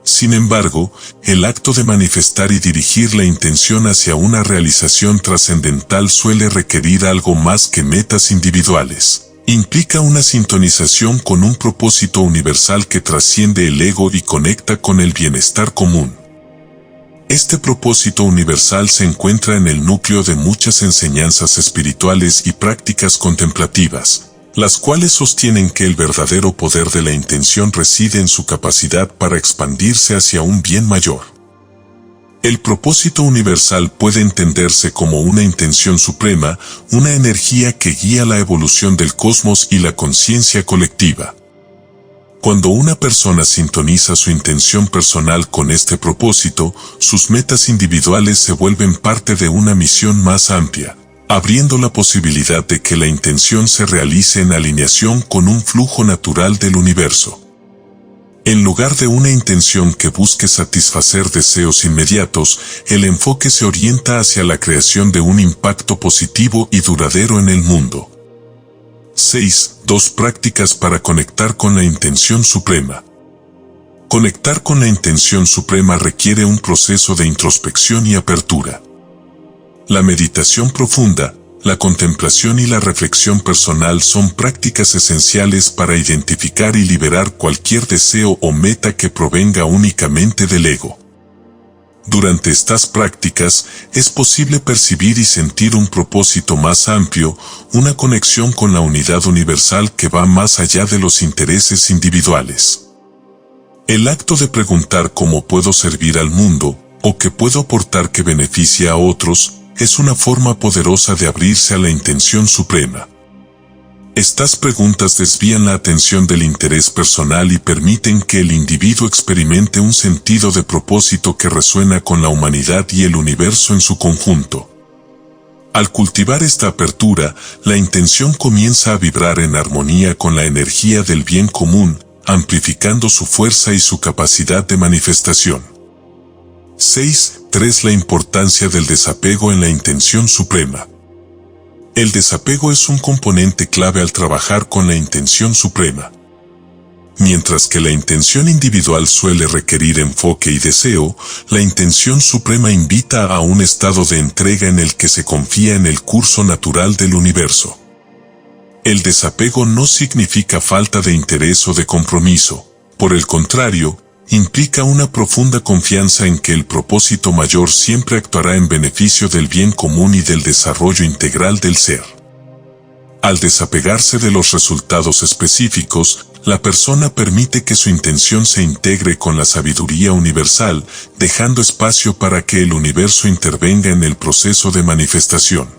Sin embargo, el acto de manifestar y dirigir la intención hacia una realización trascendental suele requerir algo más que metas individuales. Implica una sintonización con un propósito universal que trasciende el ego y conecta con el bienestar común. Este propósito universal se encuentra en el núcleo de muchas enseñanzas espirituales y prácticas contemplativas, las cuales sostienen que el verdadero poder de la intención reside en su capacidad para expandirse hacia un bien mayor. El propósito universal puede entenderse como una intención suprema, una energía que guía la evolución del cosmos y la conciencia colectiva. Cuando una persona sintoniza su intención personal con este propósito, sus metas individuales se vuelven parte de una misión más amplia, abriendo la posibilidad de que la intención se realice en alineación con un flujo natural del universo. En lugar de una intención que busque satisfacer deseos inmediatos, el enfoque se orienta hacia la creación de un impacto positivo y duradero en el mundo. 6.2 Prácticas para conectar con la intención suprema. Conectar con la intención suprema requiere un proceso de introspección y apertura. La meditación profunda, la contemplación y la reflexión personal son prácticas esenciales para identificar y liberar cualquier deseo o meta que provenga únicamente del ego. Durante estas prácticas, es posible percibir y sentir un propósito más amplio, una conexión con la unidad universal que va más allá de los intereses individuales. El acto de preguntar cómo puedo servir al mundo, o qué puedo aportar que beneficie a otros, es una forma poderosa de abrirse a la intención suprema. Estas preguntas desvían la atención del interés personal y permiten que el individuo experimente un sentido de propósito que resuena con la humanidad y el universo en su conjunto. Al cultivar esta apertura, la intención comienza a vibrar en armonía con la energía del bien común, amplificando su fuerza y su capacidad de manifestación. 6.3 La importancia del desapego en la intención suprema. El desapego es un componente clave al trabajar con la intención suprema. Mientras que la intención individual suele requerir enfoque y deseo, la intención suprema invita a un estado de entrega en el que se confía en el curso natural del universo. El desapego no significa falta de interés o de compromiso, por el contrario, implica una profunda confianza en que el propósito mayor siempre actuará en beneficio del bien común y del desarrollo integral del ser. Al desapegarse de los resultados específicos, la persona permite que su intención se integre con la sabiduría universal, dejando espacio para que el universo intervenga en el proceso de manifestación.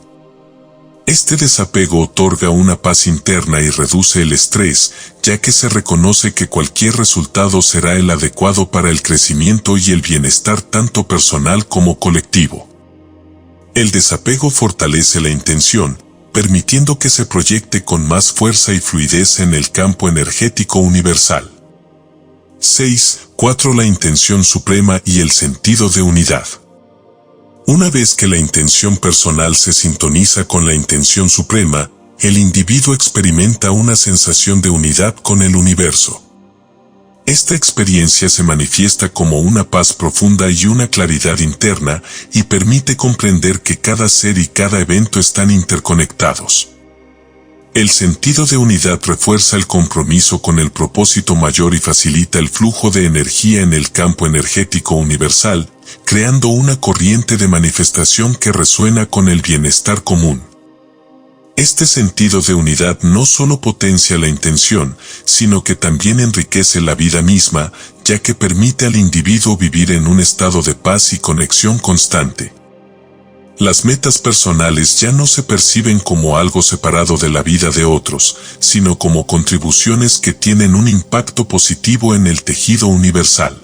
Este desapego otorga una paz interna y reduce el estrés, ya que se reconoce que cualquier resultado será el adecuado para el crecimiento y el bienestar tanto personal como colectivo. El desapego fortalece la intención, permitiendo que se proyecte con más fuerza y fluidez en el campo energético universal. 6.4 La intención suprema y el sentido de unidad. Una vez que la intención personal se sintoniza con la intención suprema, el individuo experimenta una sensación de unidad con el universo. Esta experiencia se manifiesta como una paz profunda y una claridad interna, y permite comprender que cada ser y cada evento están interconectados. El sentido de unidad refuerza el compromiso con el propósito mayor y facilita el flujo de energía en el campo energético universal, creando una corriente de manifestación que resuena con el bienestar común. Este sentido de unidad no solo potencia la intención, sino que también enriquece la vida misma, ya que permite al individuo vivir en un estado de paz y conexión constante. Las metas personales ya no se perciben como algo separado de la vida de otros, sino como contribuciones que tienen un impacto positivo en el tejido universal.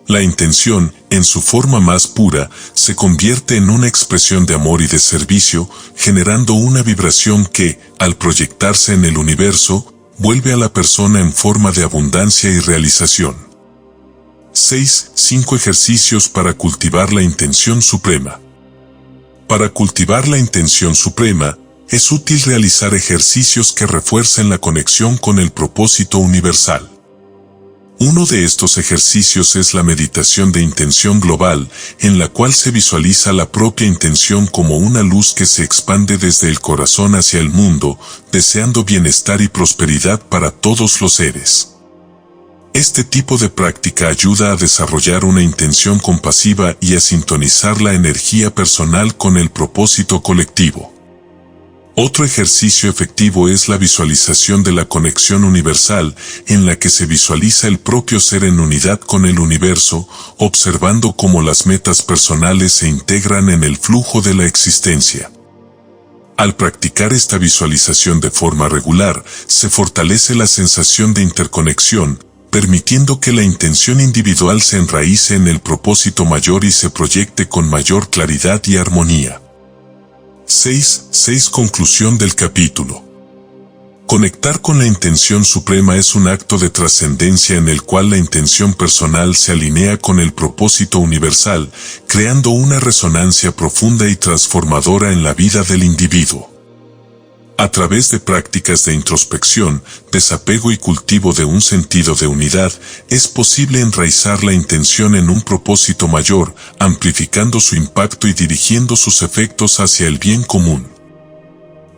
La intención, en su forma más pura, se convierte en una expresión de amor y de servicio, generando una vibración que, al proyectarse en el universo, vuelve a la persona en forma de abundancia y realización. 6. 5 ejercicios para cultivar la intención suprema. Para cultivar la intención suprema, es útil realizar ejercicios que refuercen la conexión con el propósito universal. Uno de estos ejercicios es la meditación de intención global, en la cual se visualiza la propia intención como una luz que se expande desde el corazón hacia el mundo, deseando bienestar y prosperidad para todos los seres. Este tipo de práctica ayuda a desarrollar una intención compasiva y a sintonizar la energía personal con el propósito colectivo. Otro ejercicio efectivo es la visualización de la conexión universal, en la que se visualiza el propio ser en unidad con el universo, observando cómo las metas personales se integran en el flujo de la existencia. Al practicar esta visualización de forma regular, se fortalece la sensación de interconexión, permitiendo que la intención individual se enraice en el propósito mayor y se proyecte con mayor claridad y armonía. 6. Conclusión del capítulo. Conectar con la intención suprema es un acto de trascendencia en el cual la intención personal se alinea con el propósito universal, creando una resonancia profunda y transformadora en la vida del individuo. A través de prácticas de introspección, desapego y cultivo de un sentido de unidad, es posible enraizar la intención en un propósito mayor, amplificando su impacto y dirigiendo sus efectos hacia el bien común.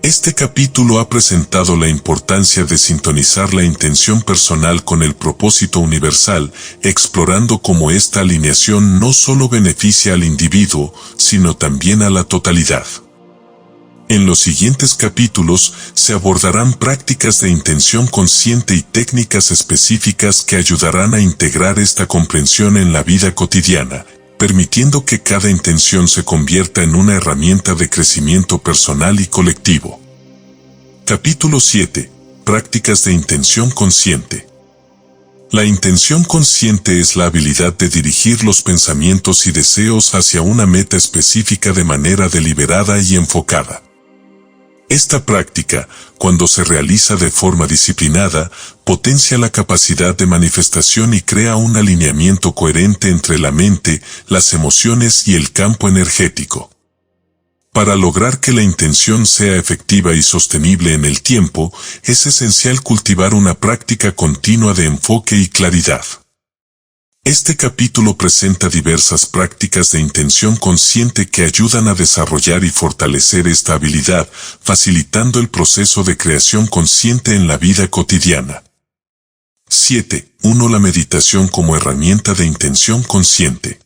Este capítulo ha presentado la importancia de sintonizar la intención personal con el propósito universal, explorando cómo esta alineación no solo beneficia al individuo, sino también a la totalidad. En los siguientes capítulos se abordarán prácticas de intención consciente y técnicas específicas que ayudarán a integrar esta comprensión en la vida cotidiana, permitiendo que cada intención se convierta en una herramienta de crecimiento personal y colectivo. Capítulo 7. Prácticas de intención consciente. La intención consciente es la habilidad de dirigir los pensamientos y deseos hacia una meta específica de manera deliberada y enfocada. Esta práctica, cuando se realiza de forma disciplinada, potencia la capacidad de manifestación y crea un alineamiento coherente entre la mente, las emociones y el campo energético. Para lograr que la intención sea efectiva y sostenible en el tiempo, es esencial cultivar una práctica continua de enfoque y claridad. Este capítulo presenta diversas prácticas de intención consciente que ayudan a desarrollar y fortalecer esta habilidad, facilitando el proceso de creación consciente en la vida cotidiana. 7. 1. La meditación como herramienta de intención consciente.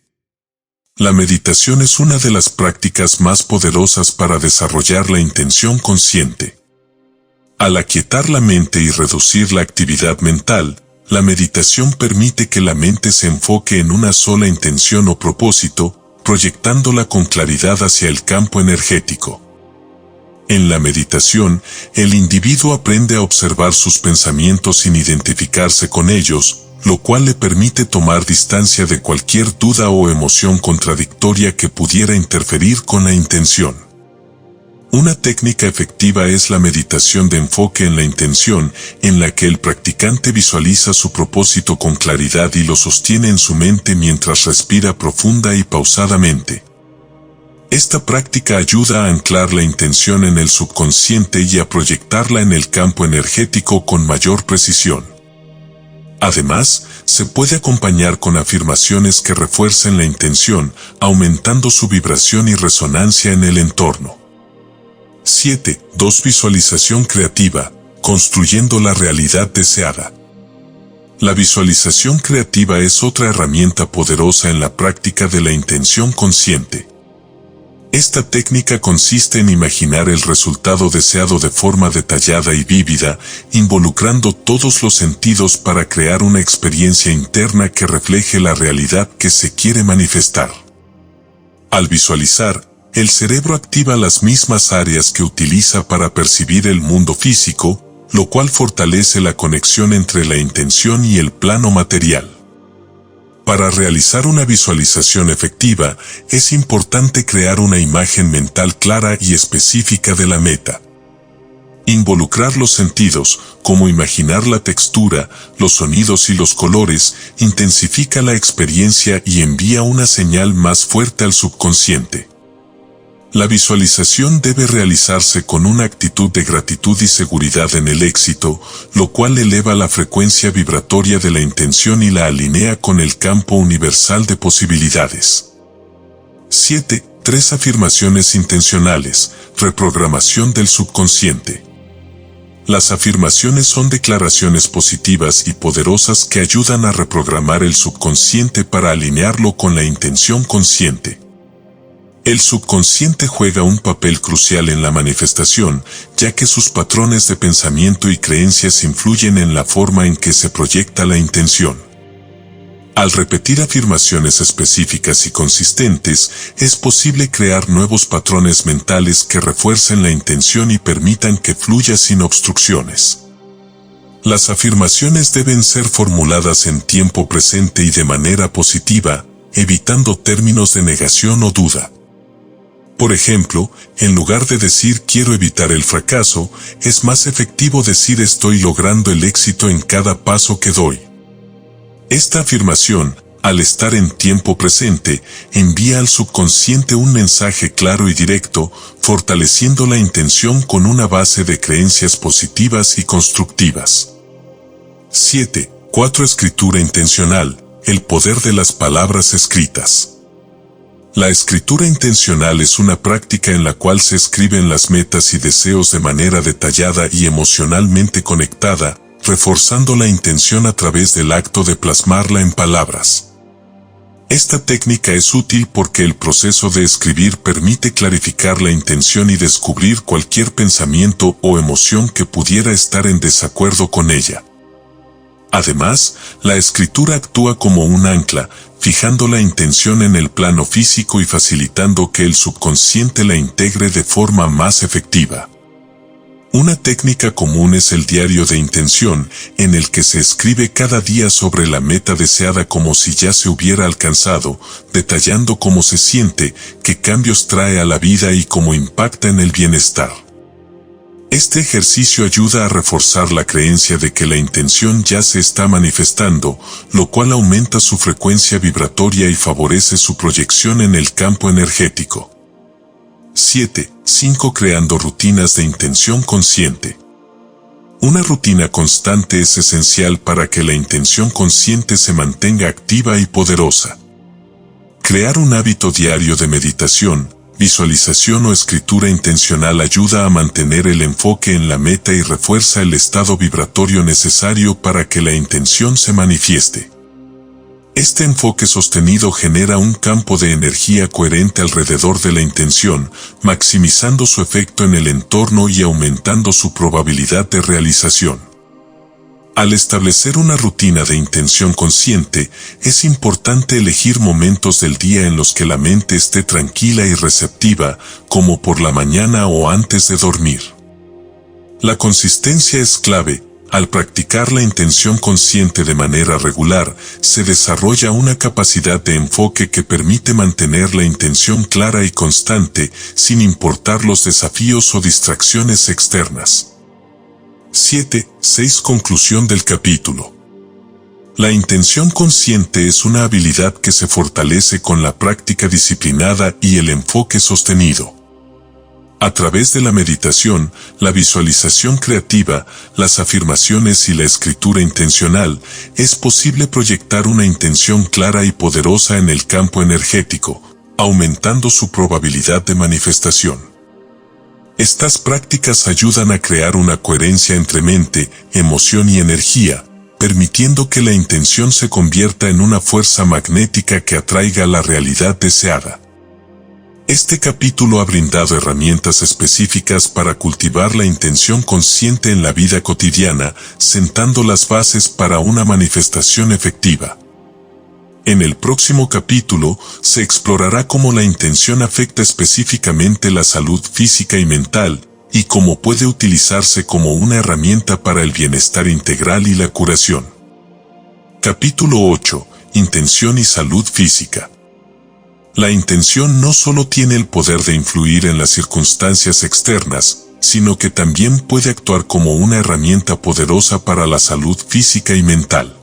La meditación es una de las prácticas más poderosas para desarrollar la intención consciente. Al aquietar la mente y reducir la actividad mental, la meditación permite que la mente se enfoque en una sola intención o propósito, proyectándola con claridad hacia el campo energético. En la meditación, el individuo aprende a observar sus pensamientos sin identificarse con ellos, lo cual le permite tomar distancia de cualquier duda o emoción contradictoria que pudiera interferir con la intención. Una técnica efectiva es la meditación de enfoque en la intención, en la que el practicante visualiza su propósito con claridad y lo sostiene en su mente mientras respira profunda y pausadamente. Esta práctica ayuda a anclar la intención en el subconsciente y a proyectarla en el campo energético con mayor precisión. Además, se puede acompañar con afirmaciones que refuercen la intención, aumentando su vibración y resonancia en el entorno. 7. 2. Visualización creativa, construyendo la realidad deseada. La visualización creativa es otra herramienta poderosa en la práctica de la intención consciente. Esta técnica consiste en imaginar el resultado deseado de forma detallada y vívida, involucrando todos los sentidos para crear una experiencia interna que refleje la realidad que se quiere manifestar. Al visualizar, el cerebro activa las mismas áreas que utiliza para percibir el mundo físico, lo cual fortalece la conexión entre la intención y el plano material. Para realizar una visualización efectiva, es importante crear una imagen mental clara y específica de la meta. Involucrar los sentidos, como imaginar la textura, los sonidos y los colores, intensifica la experiencia y envía una señal más fuerte al subconsciente. La visualización debe realizarse con una actitud de gratitud y seguridad en el éxito, lo cual eleva la frecuencia vibratoria de la intención y la alinea con el campo universal de posibilidades. 7. 3 afirmaciones intencionales, reprogramación del subconsciente. Las afirmaciones son declaraciones positivas y poderosas que ayudan a reprogramar el subconsciente para alinearlo con la intención consciente. El subconsciente juega un papel crucial en la manifestación, ya que sus patrones de pensamiento y creencias influyen en la forma en que se proyecta la intención. Al repetir afirmaciones específicas y consistentes, es posible crear nuevos patrones mentales que refuercen la intención y permitan que fluya sin obstrucciones. Las afirmaciones deben ser formuladas en tiempo presente y de manera positiva, evitando términos de negación o duda. Por ejemplo, en lugar de decir quiero evitar el fracaso, es más efectivo decir estoy logrando el éxito en cada paso que doy. Esta afirmación, al estar en tiempo presente, envía al subconsciente un mensaje claro y directo, fortaleciendo la intención con una base de creencias positivas y constructivas. 7. 4. Escritura intencional, el poder de las palabras escritas. La escritura intencional es una práctica en la cual se escriben las metas y deseos de manera detallada y emocionalmente conectada, reforzando la intención a través del acto de plasmarla en palabras. Esta técnica es útil porque el proceso de escribir permite clarificar la intención y descubrir cualquier pensamiento o emoción que pudiera estar en desacuerdo con ella. Además, la escritura actúa como un ancla, fijando la intención en el plano físico y facilitando que el subconsciente la integre de forma más efectiva. Una técnica común es el diario de intención, en el que se escribe cada día sobre la meta deseada como si ya se hubiera alcanzado, detallando cómo se siente, qué cambios trae a la vida y cómo impacta en el bienestar. Este ejercicio ayuda a reforzar la creencia de que la intención ya se está manifestando, lo cual aumenta su frecuencia vibratoria y favorece su proyección en el campo energético. 7. 5. Creando rutinas de intención consciente. Una rutina constante es esencial para que la intención consciente se mantenga activa y poderosa. Crear un hábito diario de meditación, visualización o escritura intencional ayuda a mantener el enfoque en la meta y refuerza el estado vibratorio necesario para que la intención se manifieste. Este enfoque sostenido genera un campo de energía coherente alrededor de la intención, maximizando su efecto en el entorno y aumentando su probabilidad de realización. Al establecer una rutina de intención consciente, es importante elegir momentos del día en los que la mente esté tranquila y receptiva, como por la mañana o antes de dormir. La consistencia es clave. Al practicar la intención consciente de manera regular, se desarrolla una capacidad de enfoque que permite mantener la intención clara y constante, sin importar los desafíos o distracciones externas. 7. 6. Conclusión del capítulo. La intención consciente es una habilidad que se fortalece con la práctica disciplinada y el enfoque sostenido. A través de la meditación, la visualización creativa, las afirmaciones y la escritura intencional, es posible proyectar una intención clara y poderosa en el campo energético, aumentando su probabilidad de manifestación. Estas prácticas ayudan a crear una coherencia entre mente, emoción y energía, permitiendo que la intención se convierta en una fuerza magnética que atraiga la realidad deseada. Este capítulo ha brindado herramientas específicas para cultivar la intención consciente en la vida cotidiana, sentando las bases para una manifestación efectiva. En el próximo capítulo, se explorará cómo la intención afecta específicamente la salud física y mental, y cómo puede utilizarse como una herramienta para el bienestar integral y la curación. Capítulo 8. Intención y salud física. La intención no solo tiene el poder de influir en las circunstancias externas, sino que también puede actuar como una herramienta poderosa para la salud física y mental.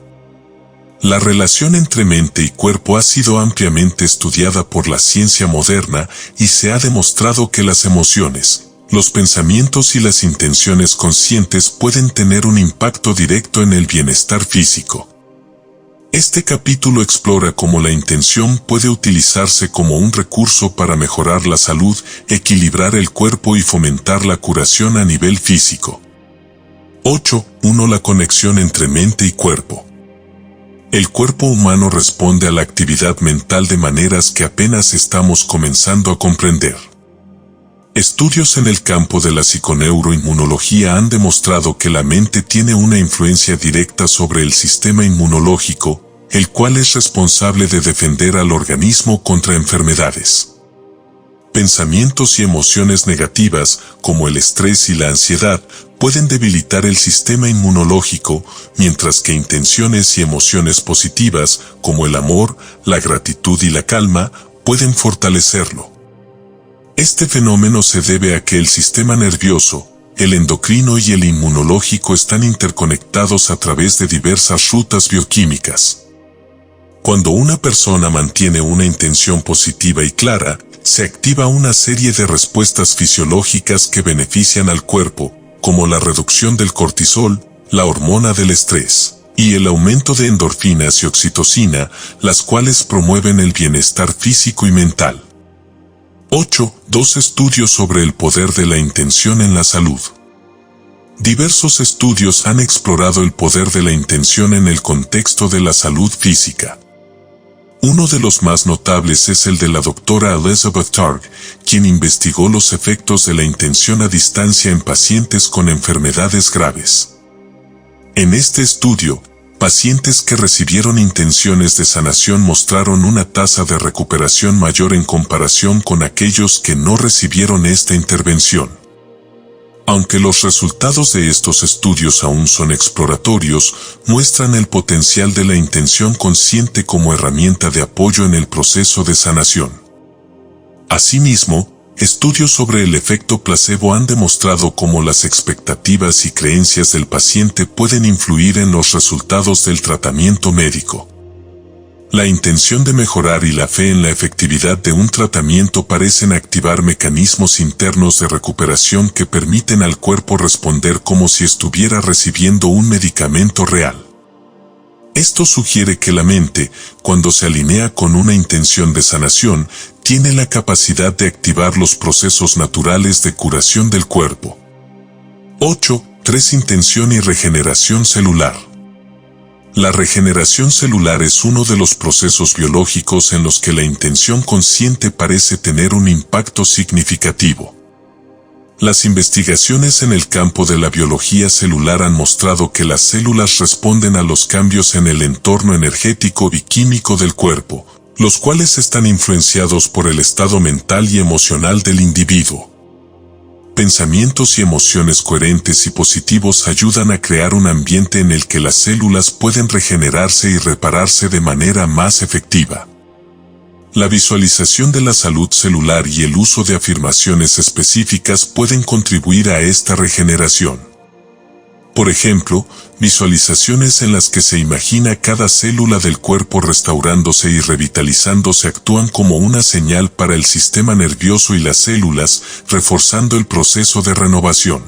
La relación entre mente y cuerpo ha sido ampliamente estudiada por la ciencia moderna y se ha demostrado que las emociones, los pensamientos y las intenciones conscientes pueden tener un impacto directo en el bienestar físico. Este capítulo explora cómo la intención puede utilizarse como un recurso para mejorar la salud, equilibrar el cuerpo y fomentar la curación a nivel físico. 8.1 La conexión entre mente y cuerpo. El cuerpo humano responde a la actividad mental de maneras que apenas estamos comenzando a comprender. Estudios en el campo de la psiconeuroinmunología han demostrado que la mente tiene una influencia directa sobre el sistema inmunológico, el cual es responsable de defender al organismo contra enfermedades. Pensamientos y emociones negativas, como el estrés y la ansiedad, pueden debilitar el sistema inmunológico, mientras que intenciones y emociones positivas, como el amor, la gratitud y la calma, pueden fortalecerlo. Este fenómeno se debe a que el sistema nervioso, el endocrino y el inmunológico están interconectados a través de diversas rutas bioquímicas. Cuando una persona mantiene una intención positiva y clara, se activa una serie de respuestas fisiológicas que benefician al cuerpo, como la reducción del cortisol, la hormona del estrés, y el aumento de endorfinas y oxitocina, las cuales promueven el bienestar físico y mental. 8.2 Estudios sobre el poder de la intención en la salud. Diversos estudios han explorado el poder de la intención en el contexto de la salud física. Uno de los más notables es el de la doctora Elizabeth Targ, quien investigó los efectos de la intención a distancia en pacientes con enfermedades graves. En este estudio, pacientes que recibieron intenciones de sanación mostraron una tasa de recuperación mayor en comparación con aquellos que no recibieron esta intervención. Aunque los resultados de estos estudios aún son exploratorios, muestran el potencial de la intención consciente como herramienta de apoyo en el proceso de sanación. Asimismo, estudios sobre el efecto placebo han demostrado cómo las expectativas y creencias del paciente pueden influir en los resultados del tratamiento médico. La intención de mejorar y la fe en la efectividad de un tratamiento parecen activar mecanismos internos de recuperación que permiten al cuerpo responder como si estuviera recibiendo un medicamento real. Esto sugiere que la mente, cuando se alinea con una intención de sanación, tiene la capacidad de activar los procesos naturales de curación del cuerpo. 8.3 Intención y regeneración celular. La regeneración celular es uno de los procesos biológicos en los que la intención consciente parece tener un impacto significativo. Las investigaciones en el campo de la biología celular han mostrado que las células responden a los cambios en el entorno energético y químico del cuerpo, los cuales están influenciados por el estado mental y emocional del individuo. Pensamientos y emociones coherentes y positivos ayudan a crear un ambiente en el que las células pueden regenerarse y repararse de manera más efectiva. La visualización de la salud celular y el uso de afirmaciones específicas pueden contribuir a esta regeneración. Por ejemplo, visualizaciones en las que se imagina cada célula del cuerpo restaurándose y revitalizándose actúan como una señal para el sistema nervioso y las células, reforzando el proceso de renovación.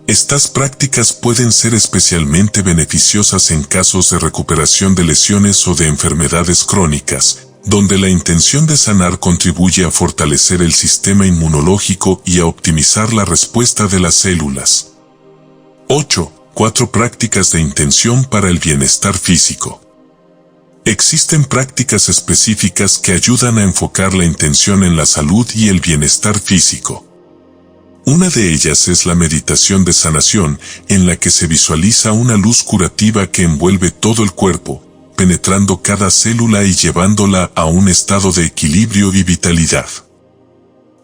Estas prácticas pueden ser especialmente beneficiosas en casos de recuperación de lesiones o de enfermedades crónicas, donde la intención de sanar contribuye a fortalecer el sistema inmunológico y a optimizar la respuesta de las células. 8.4 Prácticas de intención para el bienestar físico. Existen prácticas específicas que ayudan a enfocar la intención en la salud y el bienestar físico. Una de ellas es la meditación de sanación, en la que se visualiza una luz curativa que envuelve todo el cuerpo, penetrando cada célula y llevándola a un estado de equilibrio y vitalidad.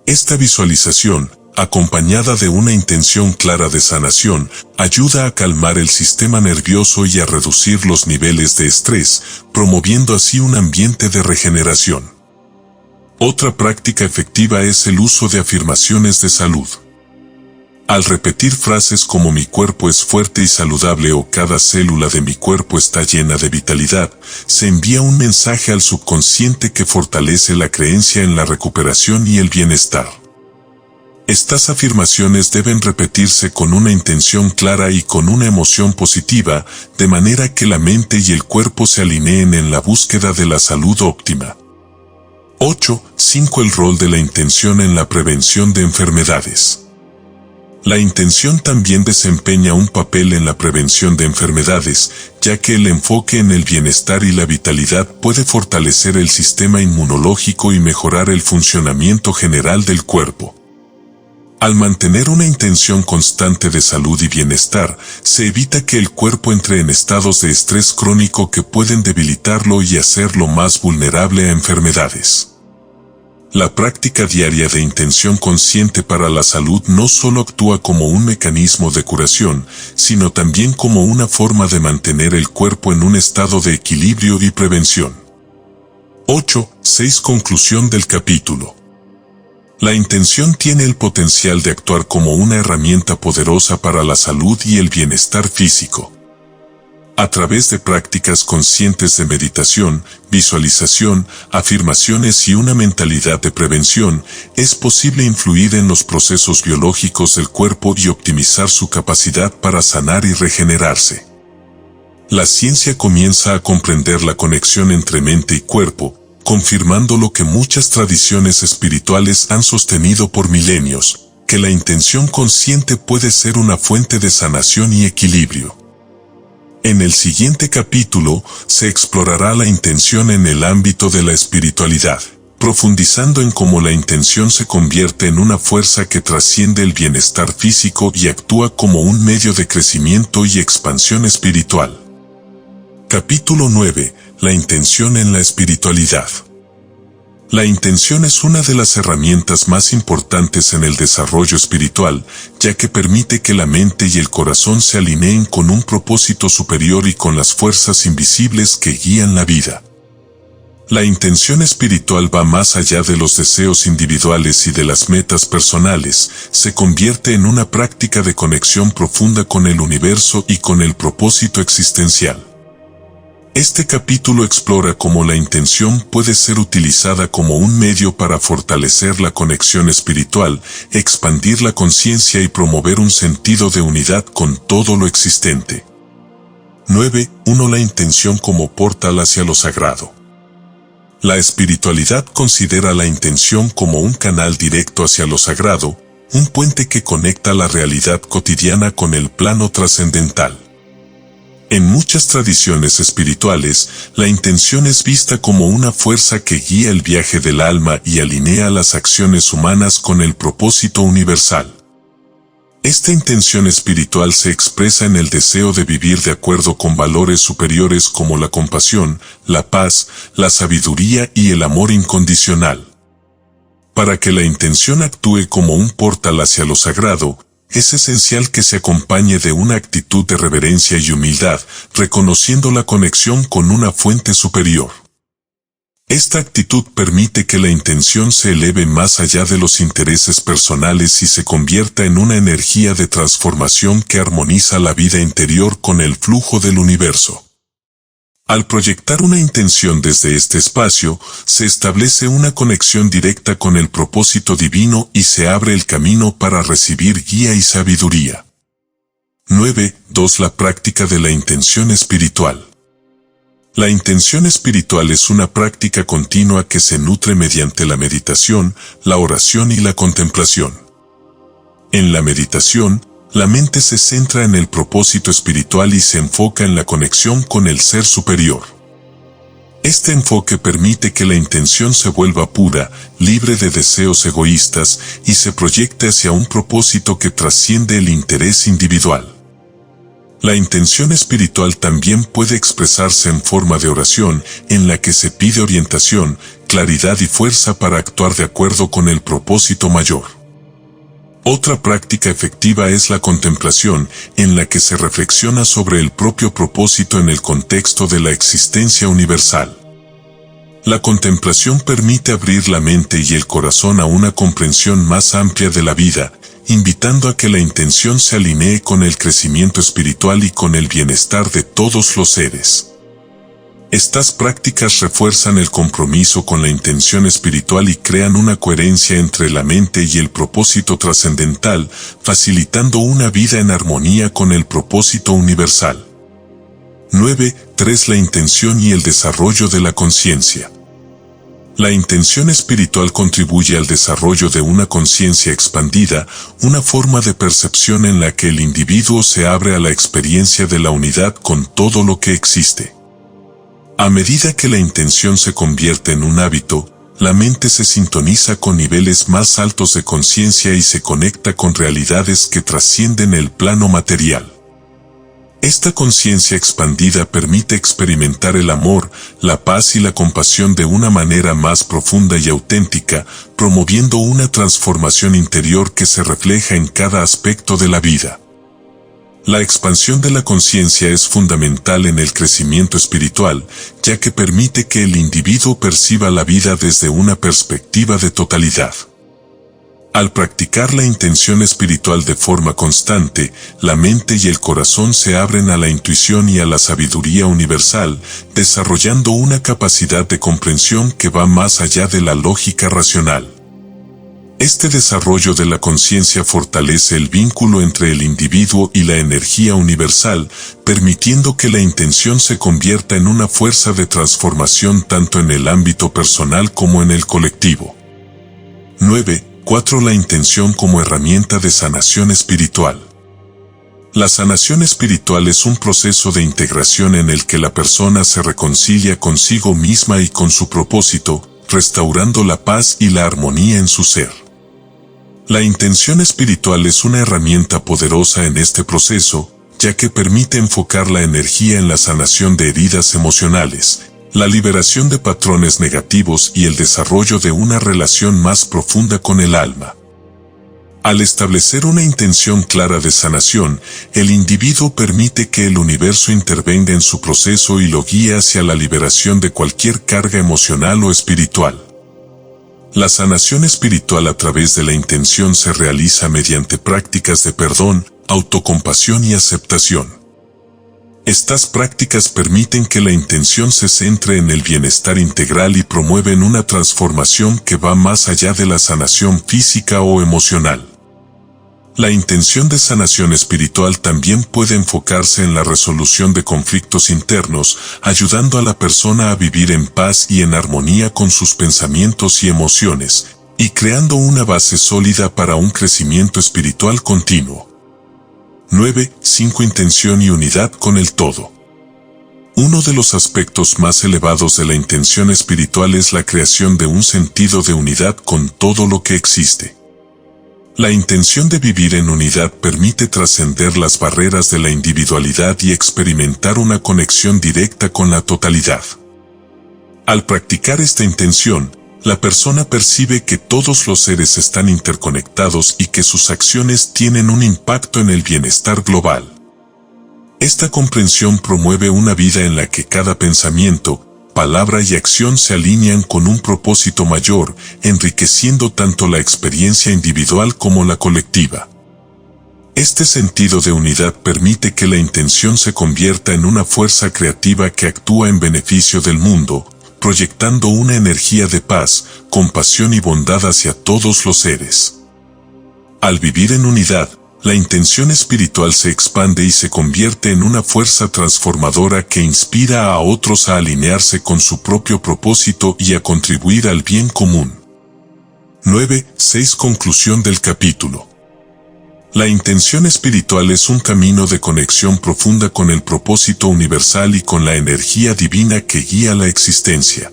Esta visualización, acompañada de una intención clara de sanación, ayuda a calmar el sistema nervioso y a reducir los niveles de estrés, promoviendo así un ambiente de regeneración. Otra práctica efectiva es el uso de afirmaciones de salud. Al repetir frases como mi cuerpo es fuerte y saludable o cada célula de mi cuerpo está llena de vitalidad, se envía un mensaje al subconsciente que fortalece la creencia en la recuperación y el bienestar. Estas afirmaciones deben repetirse con una intención clara y con una emoción positiva, de manera que la mente y el cuerpo se alineen en la búsqueda de la salud óptima. 8.5 El rol de la intención en la prevención de enfermedades. La intención también desempeña un papel en la prevención de enfermedades, ya que el enfoque en el bienestar y la vitalidad puede fortalecer el sistema inmunológico y mejorar el funcionamiento general del cuerpo. Al mantener una intención constante de salud y bienestar, se evita que el cuerpo entre en estados de estrés crónico que pueden debilitarlo y hacerlo más vulnerable a enfermedades. La práctica diaria de intención consciente para la salud no solo actúa como un mecanismo de curación, sino también como una forma de mantener el cuerpo en un estado de equilibrio y prevención. 8.6 Conclusión del capítulo. La intención tiene el potencial de actuar como una herramienta poderosa para la salud y el bienestar físico. A través de prácticas conscientes de meditación, visualización, afirmaciones y una mentalidad de prevención, es posible influir en los procesos biológicos del cuerpo y optimizar su capacidad para sanar y regenerarse. La ciencia comienza a comprender la conexión entre mente y cuerpo, confirmando lo que muchas tradiciones espirituales han sostenido por milenios, que la intención consciente puede ser una fuente de sanación y equilibrio. En el siguiente capítulo, se explorará la intención en el ámbito de la espiritualidad, profundizando en cómo la intención se convierte en una fuerza que trasciende el bienestar físico y actúa como un medio de crecimiento y expansión espiritual. Capítulo 9. La intención en la espiritualidad. La intención es una de las herramientas más importantes en el desarrollo espiritual, ya que permite que la mente y el corazón se alineen con un propósito superior y con las fuerzas invisibles que guían la vida. La intención espiritual va más allá de los deseos individuales y de las metas personales, se convierte en una práctica de conexión profunda con el universo y con el propósito existencial. Este capítulo explora cómo la intención puede ser utilizada como un medio para fortalecer la conexión espiritual, expandir la conciencia y promover un sentido de unidad con todo lo existente. 9.1 La intención como portal hacia lo sagrado. La espiritualidad considera la intención como un canal directo hacia lo sagrado, un puente que conecta la realidad cotidiana con el plano trascendental. En muchas tradiciones espirituales, la intención es vista como una fuerza que guía el viaje del alma y alinea las acciones humanas con el propósito universal. Esta intención espiritual se expresa en el deseo de vivir de acuerdo con valores superiores como la compasión, la paz, la sabiduría y el amor incondicional. Para que la intención actúe como un portal hacia lo sagrado, es esencial que se acompañe de una actitud de reverencia y humildad, reconociendo la conexión con una fuente superior. Esta actitud permite que la intención se eleve más allá de los intereses personales y se convierta en una energía de transformación que armoniza la vida interior con el flujo del universo. Al proyectar una intención desde este espacio, se establece una conexión directa con el propósito divino y se abre el camino para recibir guía y sabiduría. 9.2 La práctica de la intención espiritual. La intención espiritual es una práctica continua que se nutre mediante la meditación, la oración y la contemplación. En la meditación, la mente se centra en el propósito espiritual y se enfoca en la conexión con el ser superior. Este enfoque permite que la intención se vuelva pura, libre de deseos egoístas y se proyecte hacia un propósito que trasciende el interés individual. La intención espiritual también puede expresarse en forma de oración, en la que se pide orientación, claridad y fuerza para actuar de acuerdo con el propósito mayor. Otra práctica efectiva es la contemplación, en la que se reflexiona sobre el propio propósito en el contexto de la existencia universal. La contemplación permite abrir la mente y el corazón a una comprensión más amplia de la vida, invitando a que la intención se alinee con el crecimiento espiritual y con el bienestar de todos los seres. Estas prácticas refuerzan el compromiso con la intención espiritual y crean una coherencia entre la mente y el propósito trascendental, facilitando una vida en armonía con el propósito universal. 9.3. La intención y el desarrollo de la conciencia. La intención espiritual contribuye al desarrollo de una conciencia expandida, una forma de percepción en la que el individuo se abre a la experiencia de la unidad con todo lo que existe. A medida que la intención se convierte en un hábito, la mente se sintoniza con niveles más altos de conciencia y se conecta con realidades que trascienden el plano material. Esta conciencia expandida permite experimentar el amor, la paz y la compasión de una manera más profunda y auténtica, promoviendo una transformación interior que se refleja en cada aspecto de la vida. La expansión de la conciencia es fundamental en el crecimiento espiritual, ya que permite que el individuo perciba la vida desde una perspectiva de totalidad. Al practicar la intención espiritual de forma constante, la mente y el corazón se abren a la intuición y a la sabiduría universal, desarrollando una capacidad de comprensión que va más allá de la lógica racional. Este desarrollo de la conciencia fortalece el vínculo entre el individuo y la energía universal, permitiendo que la intención se convierta en una fuerza de transformación tanto en el ámbito personal como en el colectivo. 9.4. La intención como herramienta de sanación espiritual. La sanación espiritual es un proceso de integración en el que la persona se reconcilia consigo misma y con su propósito, restaurando la paz y la armonía en su ser. La intención espiritual es una herramienta poderosa en este proceso, ya que permite enfocar la energía en la sanación de heridas emocionales, la liberación de patrones negativos y el desarrollo de una relación más profunda con el alma. Al establecer una intención clara de sanación, el individuo permite que el universo intervenga en su proceso y lo guíe hacia la liberación de cualquier carga emocional o espiritual. La sanación espiritual a través de la intención se realiza mediante prácticas de perdón, autocompasión y aceptación. Estas prácticas permiten que la intención se centre en el bienestar integral y promueven una transformación que va más allá de la sanación física o emocional. La intención de sanación espiritual también puede enfocarse en la resolución de conflictos internos, ayudando a la persona a vivir en paz y en armonía con sus pensamientos y emociones, y creando una base sólida para un crecimiento espiritual continuo. 9.5. Intención y unidad con el todo. Uno de los aspectos más elevados de la intención espiritual es la creación de un sentido de unidad con todo lo que existe. La intención de vivir en unidad permite trascender las barreras de la individualidad y experimentar una conexión directa con la totalidad. Al practicar esta intención, la persona percibe que todos los seres están interconectados y que sus acciones tienen un impacto en el bienestar global. Esta comprensión promueve una vida en la que cada pensamiento, palabra y acción se alinean con un propósito mayor, enriqueciendo tanto la experiencia individual como la colectiva. Este sentido de unidad permite que la intención se convierta en una fuerza creativa que actúa en beneficio del mundo, proyectando una energía de paz, compasión y bondad hacia todos los seres. Al vivir en unidad, la intención espiritual se expande y se convierte en una fuerza transformadora que inspira a otros a alinearse con su propio propósito y a contribuir al bien común. 9.6. Conclusión del capítulo. La intención espiritual es un camino de conexión profunda con el propósito universal y con la energía divina que guía la existencia.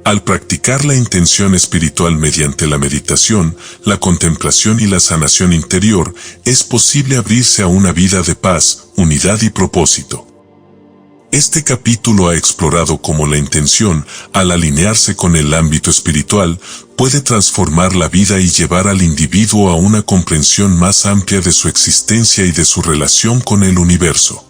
Al practicar la intención espiritual mediante la meditación, la contemplación y la sanación interior, es posible abrirse a una vida de paz, unidad y propósito. Este capítulo ha explorado cómo la intención, al alinearse con el ámbito espiritual, puede transformar la vida y llevar al individuo a una comprensión más amplia de su existencia y de su relación con el universo.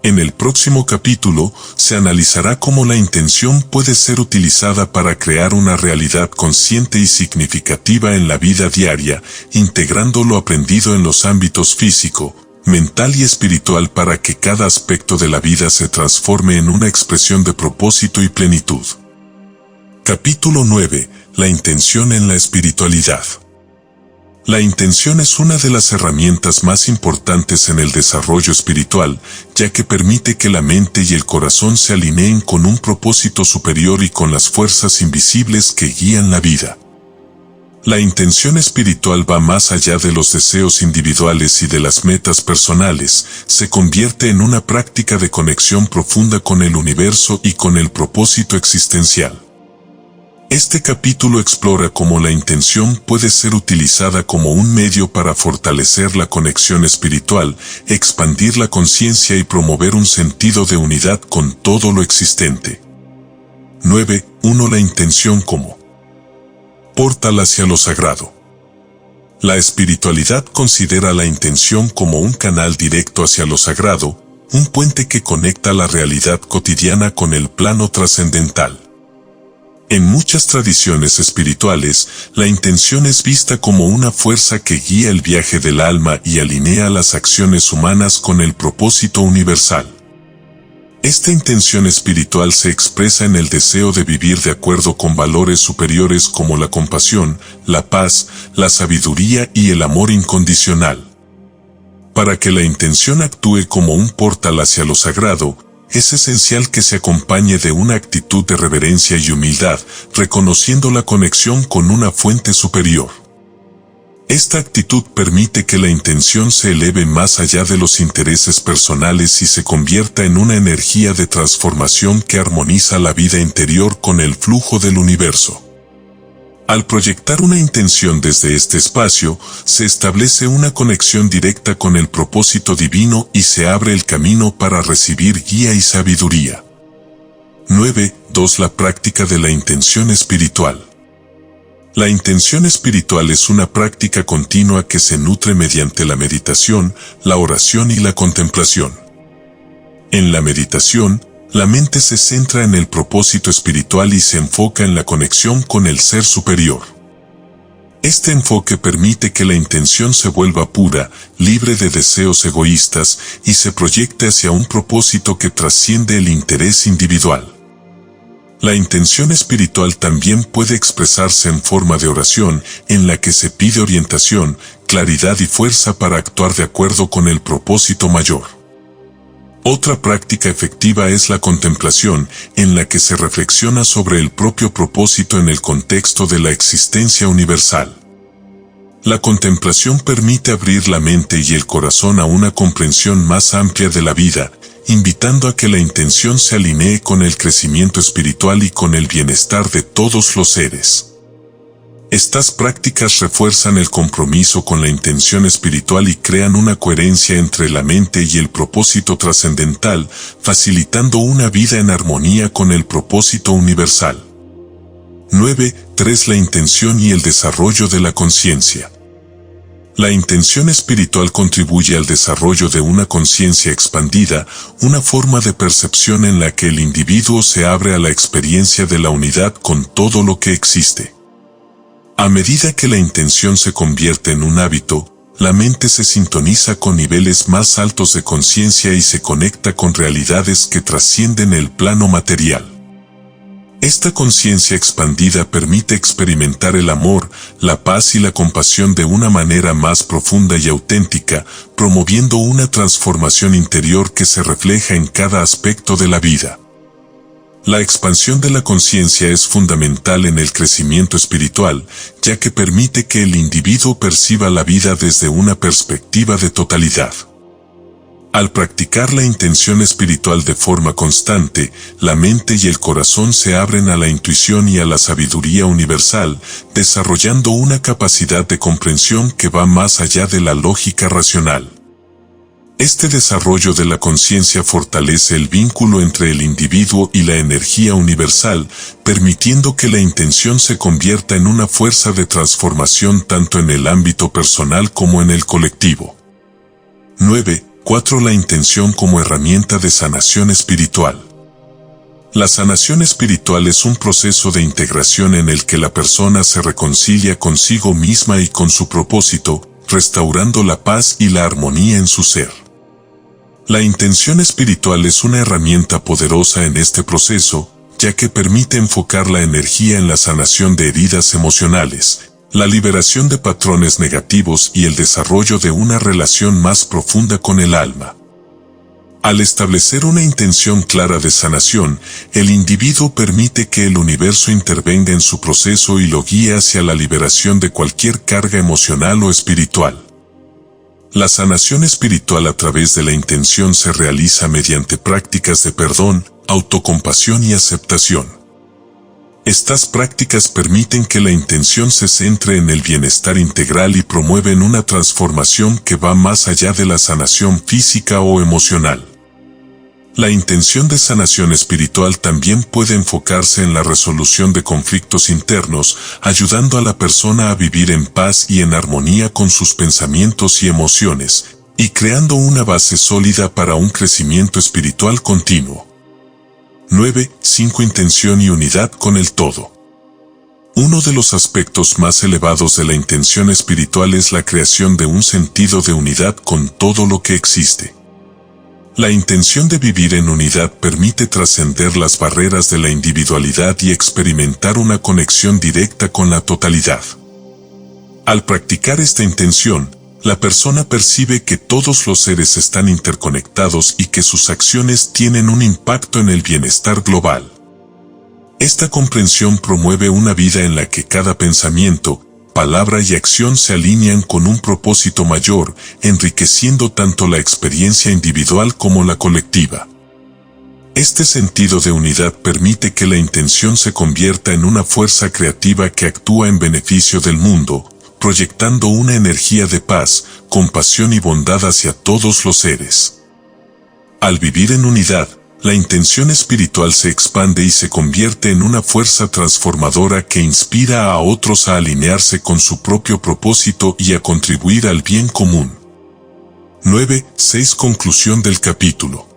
En el próximo capítulo, se analizará cómo la intención puede ser utilizada para crear una realidad consciente y significativa en la vida diaria, integrando lo aprendido en los ámbitos físico, mental y espiritual para que cada aspecto de la vida se transforme en una expresión de propósito y plenitud. Capítulo 9. La intención en la espiritualidad. La intención es una de las herramientas más importantes en el desarrollo espiritual, ya que permite que la mente y el corazón se alineen con un propósito superior y con las fuerzas invisibles que guían la vida. La intención espiritual va más allá de los deseos individuales y de las metas personales, se convierte en una práctica de conexión profunda con el universo y con el propósito existencial. Este capítulo explora cómo la intención puede ser utilizada como un medio para fortalecer la conexión espiritual, expandir la conciencia y promover un sentido de unidad con todo lo existente. 9.1. La intención como portal hacia lo sagrado. La espiritualidad considera la intención como un canal directo hacia lo sagrado, un puente que conecta la realidad cotidiana con el plano trascendental. En muchas tradiciones espirituales, la intención es vista como una fuerza que guía el viaje del alma y alinea las acciones humanas con el propósito universal. Esta intención espiritual se expresa en el deseo de vivir de acuerdo con valores superiores como la compasión, la paz, la sabiduría y el amor incondicional. Para que la intención actúe como un portal hacia lo sagrado, es esencial que se acompañe de una actitud de reverencia y humildad, reconociendo la conexión con una fuente superior. Esta actitud permite que la intención se eleve más allá de los intereses personales y se convierta en una energía de transformación que armoniza la vida interior con el flujo del universo. Al proyectar una intención desde este espacio, se establece una conexión directa con el propósito divino y se abre el camino para recibir guía y sabiduría. 9.2. La práctica de la intención espiritual. La intención espiritual es una práctica continua que se nutre mediante la meditación, la oración y la contemplación. En la meditación, la mente se centra en el propósito espiritual y se enfoca en la conexión con el ser superior. Este enfoque permite que la intención se vuelva pura, libre de deseos egoístas y se proyecte hacia un propósito que trasciende el interés individual. La intención espiritual también puede expresarse en forma de oración, en la que se pide orientación, claridad y fuerza para actuar de acuerdo con el propósito mayor. Otra práctica efectiva es la contemplación, en la que se reflexiona sobre el propio propósito en el contexto de la existencia universal. La contemplación permite abrir la mente y el corazón a una comprensión más amplia de la vida, invitando a que la intención se alinee con el crecimiento espiritual y con el bienestar de todos los seres. Estas prácticas refuerzan el compromiso con la intención espiritual y crean una coherencia entre la mente y el propósito trascendental, facilitando una vida en armonía con el propósito universal. 9.3. La intención y el desarrollo de la conciencia. La intención espiritual contribuye al desarrollo de una conciencia expandida, una forma de percepción en la que el individuo se abre a la experiencia de la unidad con todo lo que existe. A medida que la intención se convierte en un hábito, la mente se sintoniza con niveles más altos de conciencia y se conecta con realidades que trascienden el plano material. Esta conciencia expandida permite experimentar el amor, la paz y la compasión de una manera más profunda y auténtica, promoviendo una transformación interior que se refleja en cada aspecto de la vida. La expansión de la conciencia es fundamental en el crecimiento espiritual, ya que permite que el individuo perciba la vida desde una perspectiva de totalidad. Al practicar la intención espiritual de forma constante, la mente y el corazón se abren a la intuición y a la sabiduría universal, desarrollando una capacidad de comprensión que va más allá de la lógica racional. Este desarrollo de la conciencia fortalece el vínculo entre el individuo y la energía universal, permitiendo que la intención se convierta en una fuerza de transformación tanto en el ámbito personal como en el colectivo. 9. 4. La intención como herramienta de sanación espiritual. La sanación espiritual es un proceso de integración en el que la persona se reconcilia consigo misma y con su propósito, restaurando la paz y la armonía en su ser. La intención espiritual es una herramienta poderosa en este proceso, ya que permite enfocar la energía en la sanación de heridas emocionales, la liberación de patrones negativos y el desarrollo de una relación más profunda con el alma. Al establecer una intención clara de sanación, el individuo permite que el universo intervenga en su proceso y lo guíe hacia la liberación de cualquier carga emocional o espiritual. La sanación espiritual a través de la intención se realiza mediante prácticas de perdón, autocompasión y aceptación. Estas prácticas permiten que la intención se centre en el bienestar integral y promueven una transformación que va más allá de la sanación física o emocional. La intención de sanación espiritual también puede enfocarse en la resolución de conflictos internos, ayudando a la persona a vivir en paz y en armonía con sus pensamientos y emociones, y creando una base sólida para un crecimiento espiritual continuo. 9. Intención y unidad con el todo. Uno de los aspectos más elevados de la intención espiritual es la creación de un sentido de unidad con todo lo que existe. La intención de vivir en unidad permite trascender las barreras de la individualidad y experimentar una conexión directa con la totalidad. Al practicar esta intención, la persona percibe que todos los seres están interconectados y que sus acciones tienen un impacto en el bienestar global. Esta comprensión promueve una vida en la que cada pensamiento, palabra y acción se alinean con un propósito mayor, enriqueciendo tanto la experiencia individual como la colectiva. Este sentido de unidad permite que la intención se convierta en una fuerza creativa que actúa en beneficio del mundo, proyectando una energía de paz, compasión y bondad hacia todos los seres. Al vivir en unidad, la intención espiritual se expande y se convierte en una fuerza transformadora que inspira a otros a alinearse con su propio propósito y a contribuir al bien común. 9. Conclusión del capítulo.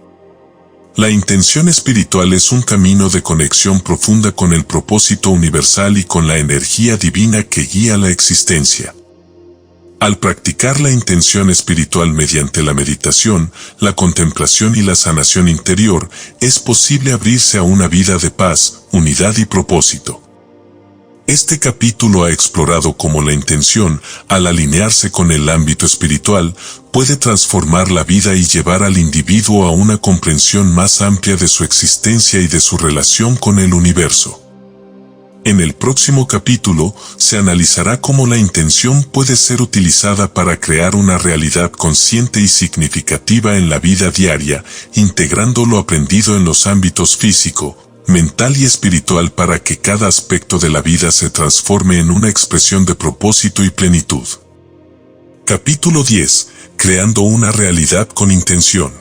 La intención espiritual es un camino de conexión profunda con el propósito universal y con la energía divina que guía la existencia. Al practicar la intención espiritual mediante la meditación, la contemplación y la sanación interior, es posible abrirse a una vida de paz, unidad y propósito. Este capítulo ha explorado cómo la intención, al alinearse con el ámbito espiritual, puede transformar la vida y llevar al individuo a una comprensión más amplia de su existencia y de su relación con el universo. En el próximo capítulo, se analizará cómo la intención puede ser utilizada para crear una realidad consciente y significativa en la vida diaria, integrando lo aprendido en los ámbitos físico, mental y espiritual para que cada aspecto de la vida se transforme en una expresión de propósito y plenitud. Capítulo 10. Creando una realidad con intención.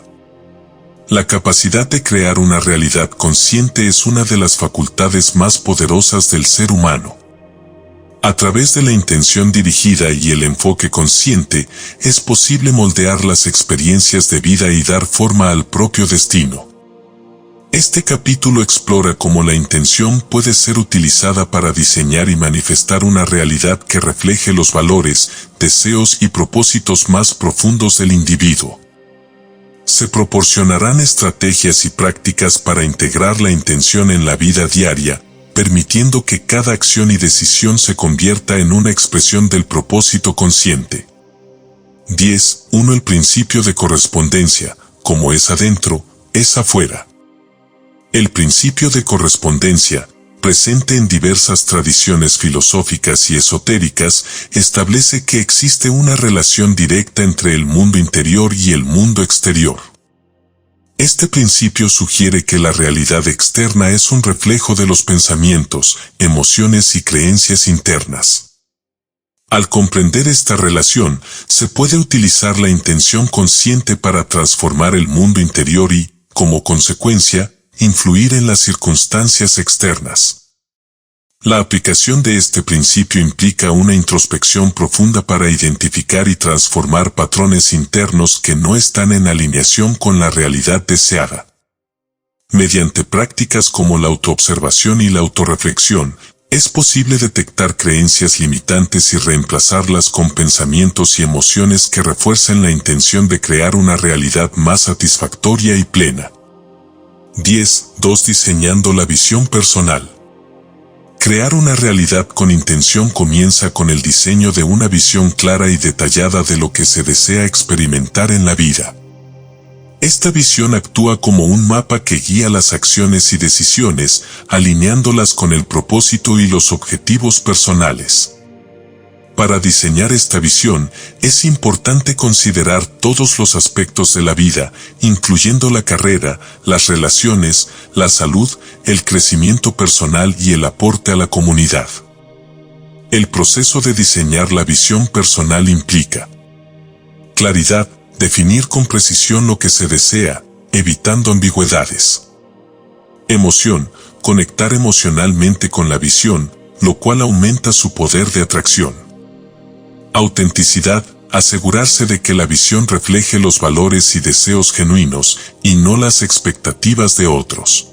La capacidad de crear una realidad consciente es una de las facultades más poderosas del ser humano. A través de la intención dirigida y el enfoque consciente, es posible moldear las experiencias de vida y dar forma al propio destino. Este capítulo explora cómo la intención puede ser utilizada para diseñar y manifestar una realidad que refleje los valores, deseos y propósitos más profundos del individuo. Se proporcionarán estrategias y prácticas para integrar la intención en la vida diaria, permitiendo que cada acción y decisión se convierta en una expresión del propósito consciente. 10.1 El principio de correspondencia, como es adentro, es afuera. El principio de correspondencia, presente en diversas tradiciones filosóficas y esotéricas, establece que existe una relación directa entre el mundo interior y el mundo exterior. Este principio sugiere que la realidad externa es un reflejo de los pensamientos, emociones y creencias internas. Al comprender esta relación, se puede utilizar la intención consciente para transformar el mundo interior y, como consecuencia, influir en las circunstancias externas. La aplicación de este principio implica una introspección profunda para identificar y transformar patrones internos que no están en alineación con la realidad deseada. Mediante prácticas como la autoobservación y la autorreflexión, es posible detectar creencias limitantes y reemplazarlas con pensamientos y emociones que refuercen la intención de crear una realidad más satisfactoria y plena. 10.2 Diseñando la visión personal. Crear una realidad con intención comienza con el diseño de una visión clara y detallada de lo que se desea experimentar en la vida. Esta visión actúa como un mapa que guía las acciones y decisiones, alineándolas con el propósito y los objetivos personales. Para diseñar esta visión, es importante considerar todos los aspectos de la vida, incluyendo la carrera, las relaciones, la salud, el crecimiento personal y el aporte a la comunidad. El proceso de diseñar la visión personal implica claridad, definir con precisión lo que se desea, evitando ambigüedades. Emoción, conectar emocionalmente con la visión, lo cual aumenta su poder de atracción. Autenticidad, asegurarse de que la visión refleje los valores y deseos genuinos, y no las expectativas de otros.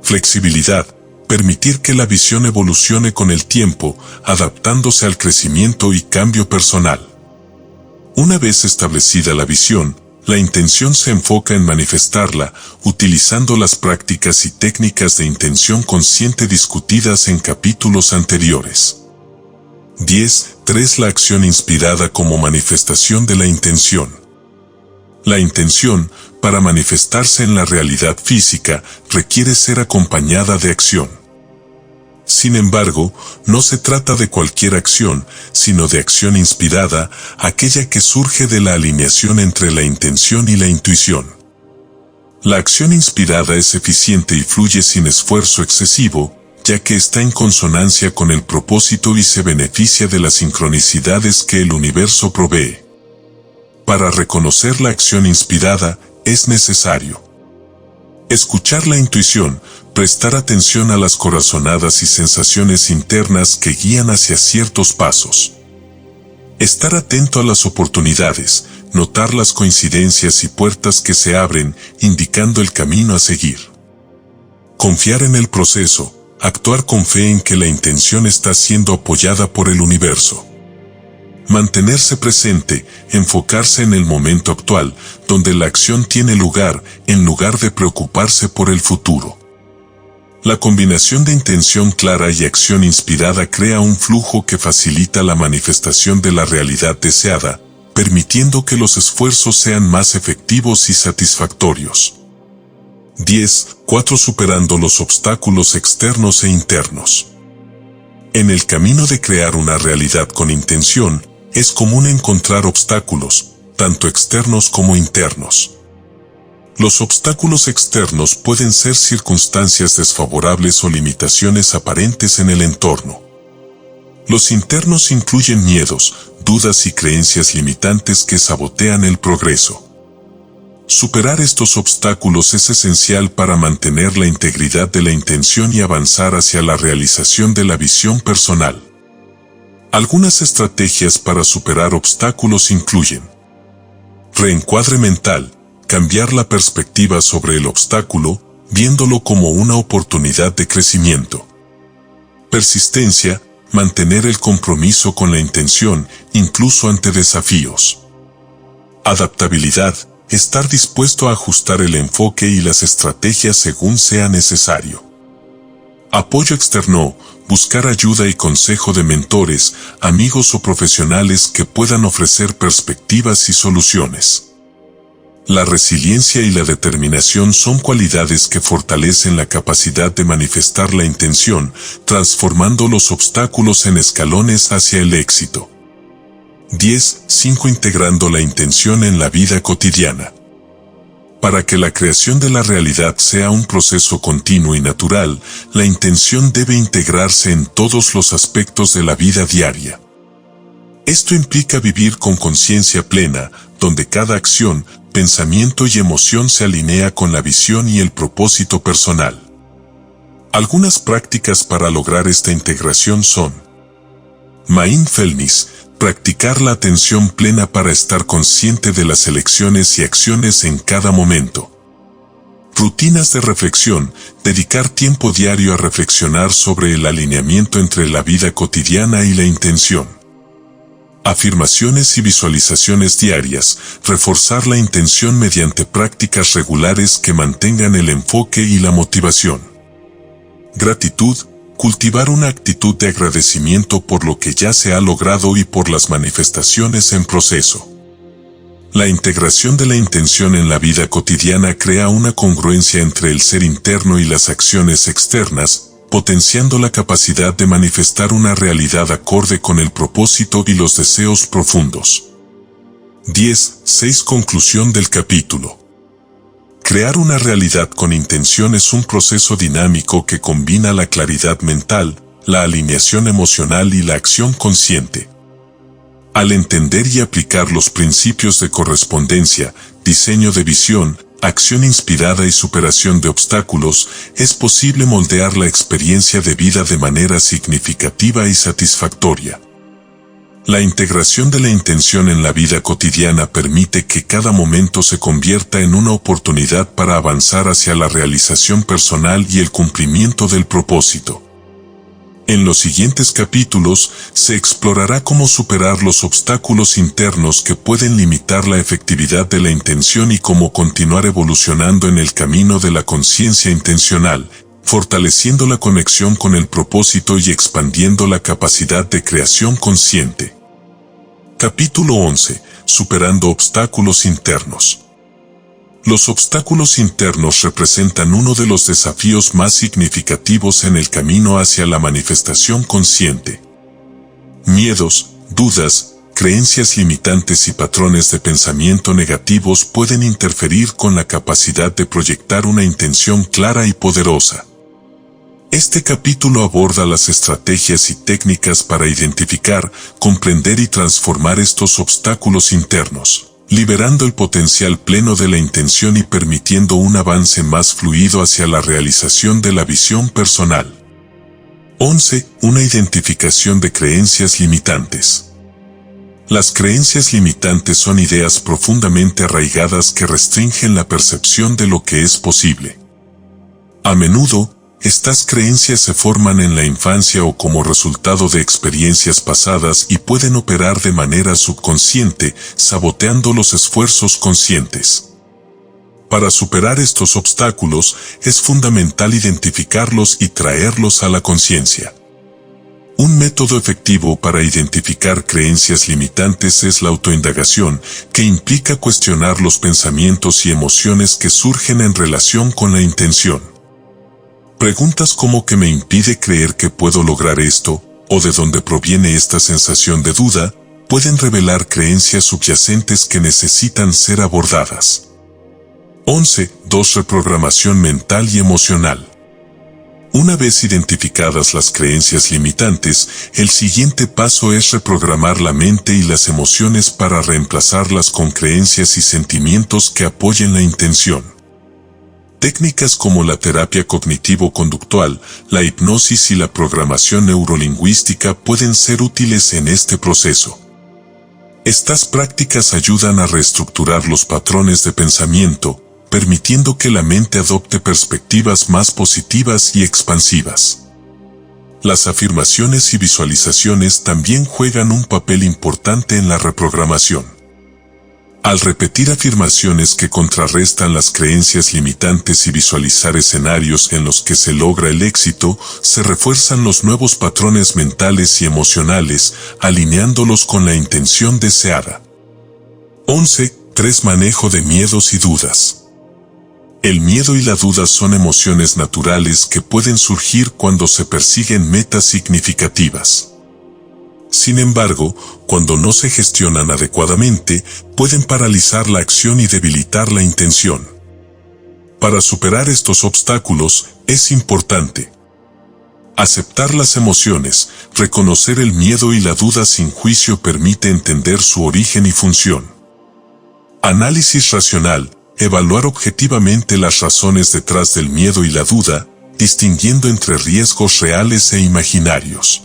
Flexibilidad, permitir que la visión evolucione con el tiempo, adaptándose al crecimiento y cambio personal. Una vez establecida la visión, la intención se enfoca en manifestarla, utilizando las prácticas y técnicas de intención consciente discutidas en capítulos anteriores. 10.3 La acción inspirada como manifestación de la intención. La intención, para manifestarse en la realidad física, requiere ser acompañada de acción. Sin embargo, no se trata de cualquier acción, sino de acción inspirada, aquella que surge de la alineación entre la intención y la intuición. La acción inspirada es eficiente y fluye sin esfuerzo excesivo, ya que está en consonancia con el propósito y se beneficia de las sincronicidades que el universo provee. Para reconocer la acción inspirada, es necesario escuchar la intuición, prestar atención a las corazonadas y sensaciones internas que guían hacia ciertos pasos. Estar atento a las oportunidades, notar las coincidencias y puertas que se abren, indicando el camino a seguir. Confiar en el proceso, actuar con fe en que la intención está siendo apoyada por el universo. Mantenerse presente, enfocarse en el momento actual, donde la acción tiene lugar, en lugar de preocuparse por el futuro. La combinación de intención clara y acción inspirada crea un flujo que facilita la manifestación de la realidad deseada, permitiendo que los esfuerzos sean más efectivos y satisfactorios. 10.4 Superando los obstáculos externos e internos. En el camino de crear una realidad con intención, es común encontrar obstáculos, tanto externos como internos. Los obstáculos externos pueden ser circunstancias desfavorables o limitaciones aparentes en el entorno. Los internos incluyen miedos, dudas y creencias limitantes que sabotean el progreso. Superar estos obstáculos es esencial para mantener la integridad de la intención y avanzar hacia la realización de la visión personal. Algunas estrategias para superar obstáculos incluyen: reencuadre mental, cambiar la perspectiva sobre el obstáculo, viéndolo como una oportunidad de crecimiento. Persistencia, mantener el compromiso con la intención, incluso ante desafíos. Adaptabilidad, estar dispuesto a ajustar el enfoque y las estrategias según sea necesario. Apoyo externo, buscar ayuda y consejo de mentores, amigos o profesionales que puedan ofrecer perspectivas y soluciones. La resiliencia y la determinación son cualidades que fortalecen la capacidad de manifestar la intención, transformando los obstáculos en escalones hacia el éxito. 10.5 Integrando la intención en la vida cotidiana. Para que la creación de la realidad sea un proceso continuo y natural, la intención debe integrarse en todos los aspectos de la vida diaria. Esto implica vivir con conciencia plena, donde cada acción, pensamiento y emoción se alinea con la visión y el propósito personal. Algunas prácticas para lograr esta integración son: mindfulness, practicar la atención plena para estar consciente de las elecciones y acciones en cada momento. Rutinas de reflexión, dedicar tiempo diario a reflexionar sobre el alineamiento entre la vida cotidiana y la intención. Afirmaciones y visualizaciones diarias, reforzar la intención mediante prácticas regulares que mantengan el enfoque y la motivación. Gratitud, cultivar una actitud de agradecimiento por lo que ya se ha logrado y por las manifestaciones en proceso. La integración de la intención en la vida cotidiana crea una congruencia entre el ser interno y las acciones externas, potenciando la capacidad de manifestar una realidad acorde con el propósito y los deseos profundos. 10.6 Conclusión del capítulo. Crear una realidad con intención es un proceso dinámico que combina la claridad mental, la alineación emocional y la acción consciente. Al entender y aplicar los principios de correspondencia, diseño de visión, acción inspirada y superación de obstáculos, es posible moldear la experiencia de vida de manera significativa y satisfactoria. La integración de la intención en la vida cotidiana permite que cada momento se convierta en una oportunidad para avanzar hacia la realización personal y el cumplimiento del propósito. En los siguientes capítulos, se explorará cómo superar los obstáculos internos que pueden limitar la efectividad de la intención y cómo continuar evolucionando en el camino de la conciencia intencional, fortaleciendo la conexión con el propósito y expandiendo la capacidad de creación consciente. Capítulo 11. Superando obstáculos internos. Los obstáculos internos representan uno de los desafíos más significativos en el camino hacia la manifestación consciente. Miedos, dudas, creencias limitantes y patrones de pensamiento negativos pueden interferir con la capacidad de proyectar una intención clara y poderosa. Este capítulo aborda las estrategias y técnicas para identificar, comprender y transformar estos obstáculos internos, liberando el potencial pleno de la intención y permitiendo un avance más fluido hacia la realización de la visión personal. 11. Una identificación de creencias limitantes. Las creencias limitantes son ideas profundamente arraigadas que restringen la percepción de lo que es posible. A menudo, estas creencias se forman en la infancia o como resultado de experiencias pasadas y pueden operar de manera subconsciente, saboteando los esfuerzos conscientes. Para superar estos obstáculos, es fundamental identificarlos y traerlos a la conciencia. Un método efectivo para identificar creencias limitantes es la autoindagación, que implica cuestionar los pensamientos y emociones que surgen en relación con la intención. Preguntas como ¿qué me impide creer que puedo lograr esto? ¿O de dónde proviene esta sensación de duda? Pueden revelar creencias subyacentes que necesitan ser abordadas. 11.2 Reprogramación mental y emocional. Una vez identificadas las creencias limitantes, el siguiente paso es reprogramar la mente y las emociones para reemplazarlas con creencias y sentimientos que apoyen la intención. Técnicas como la terapia cognitivo-conductual, la hipnosis y la programación neurolingüística pueden ser útiles en este proceso. Estas prácticas ayudan a reestructurar los patrones de pensamiento, permitiendo que la mente adopte perspectivas más positivas y expansivas. Las afirmaciones y visualizaciones también juegan un papel importante en la reprogramación. Al repetir afirmaciones que contrarrestan las creencias limitantes y visualizar escenarios en los que se logra el éxito, se refuerzan los nuevos patrones mentales y emocionales, alineándolos con la intención deseada. 11.3 Manejo de miedos y dudas. El miedo y la duda son emociones naturales que pueden surgir cuando se persiguen metas significativas. Sin embargo, cuando no se gestionan adecuadamente, pueden paralizar la acción y debilitar la intención. Para superar estos obstáculos, es importante aceptar las emociones, reconocer el miedo y la duda sin juicio permite entender su origen y función. Análisis racional, evaluar objetivamente las razones detrás del miedo y la duda, distinguiendo entre riesgos reales e imaginarios.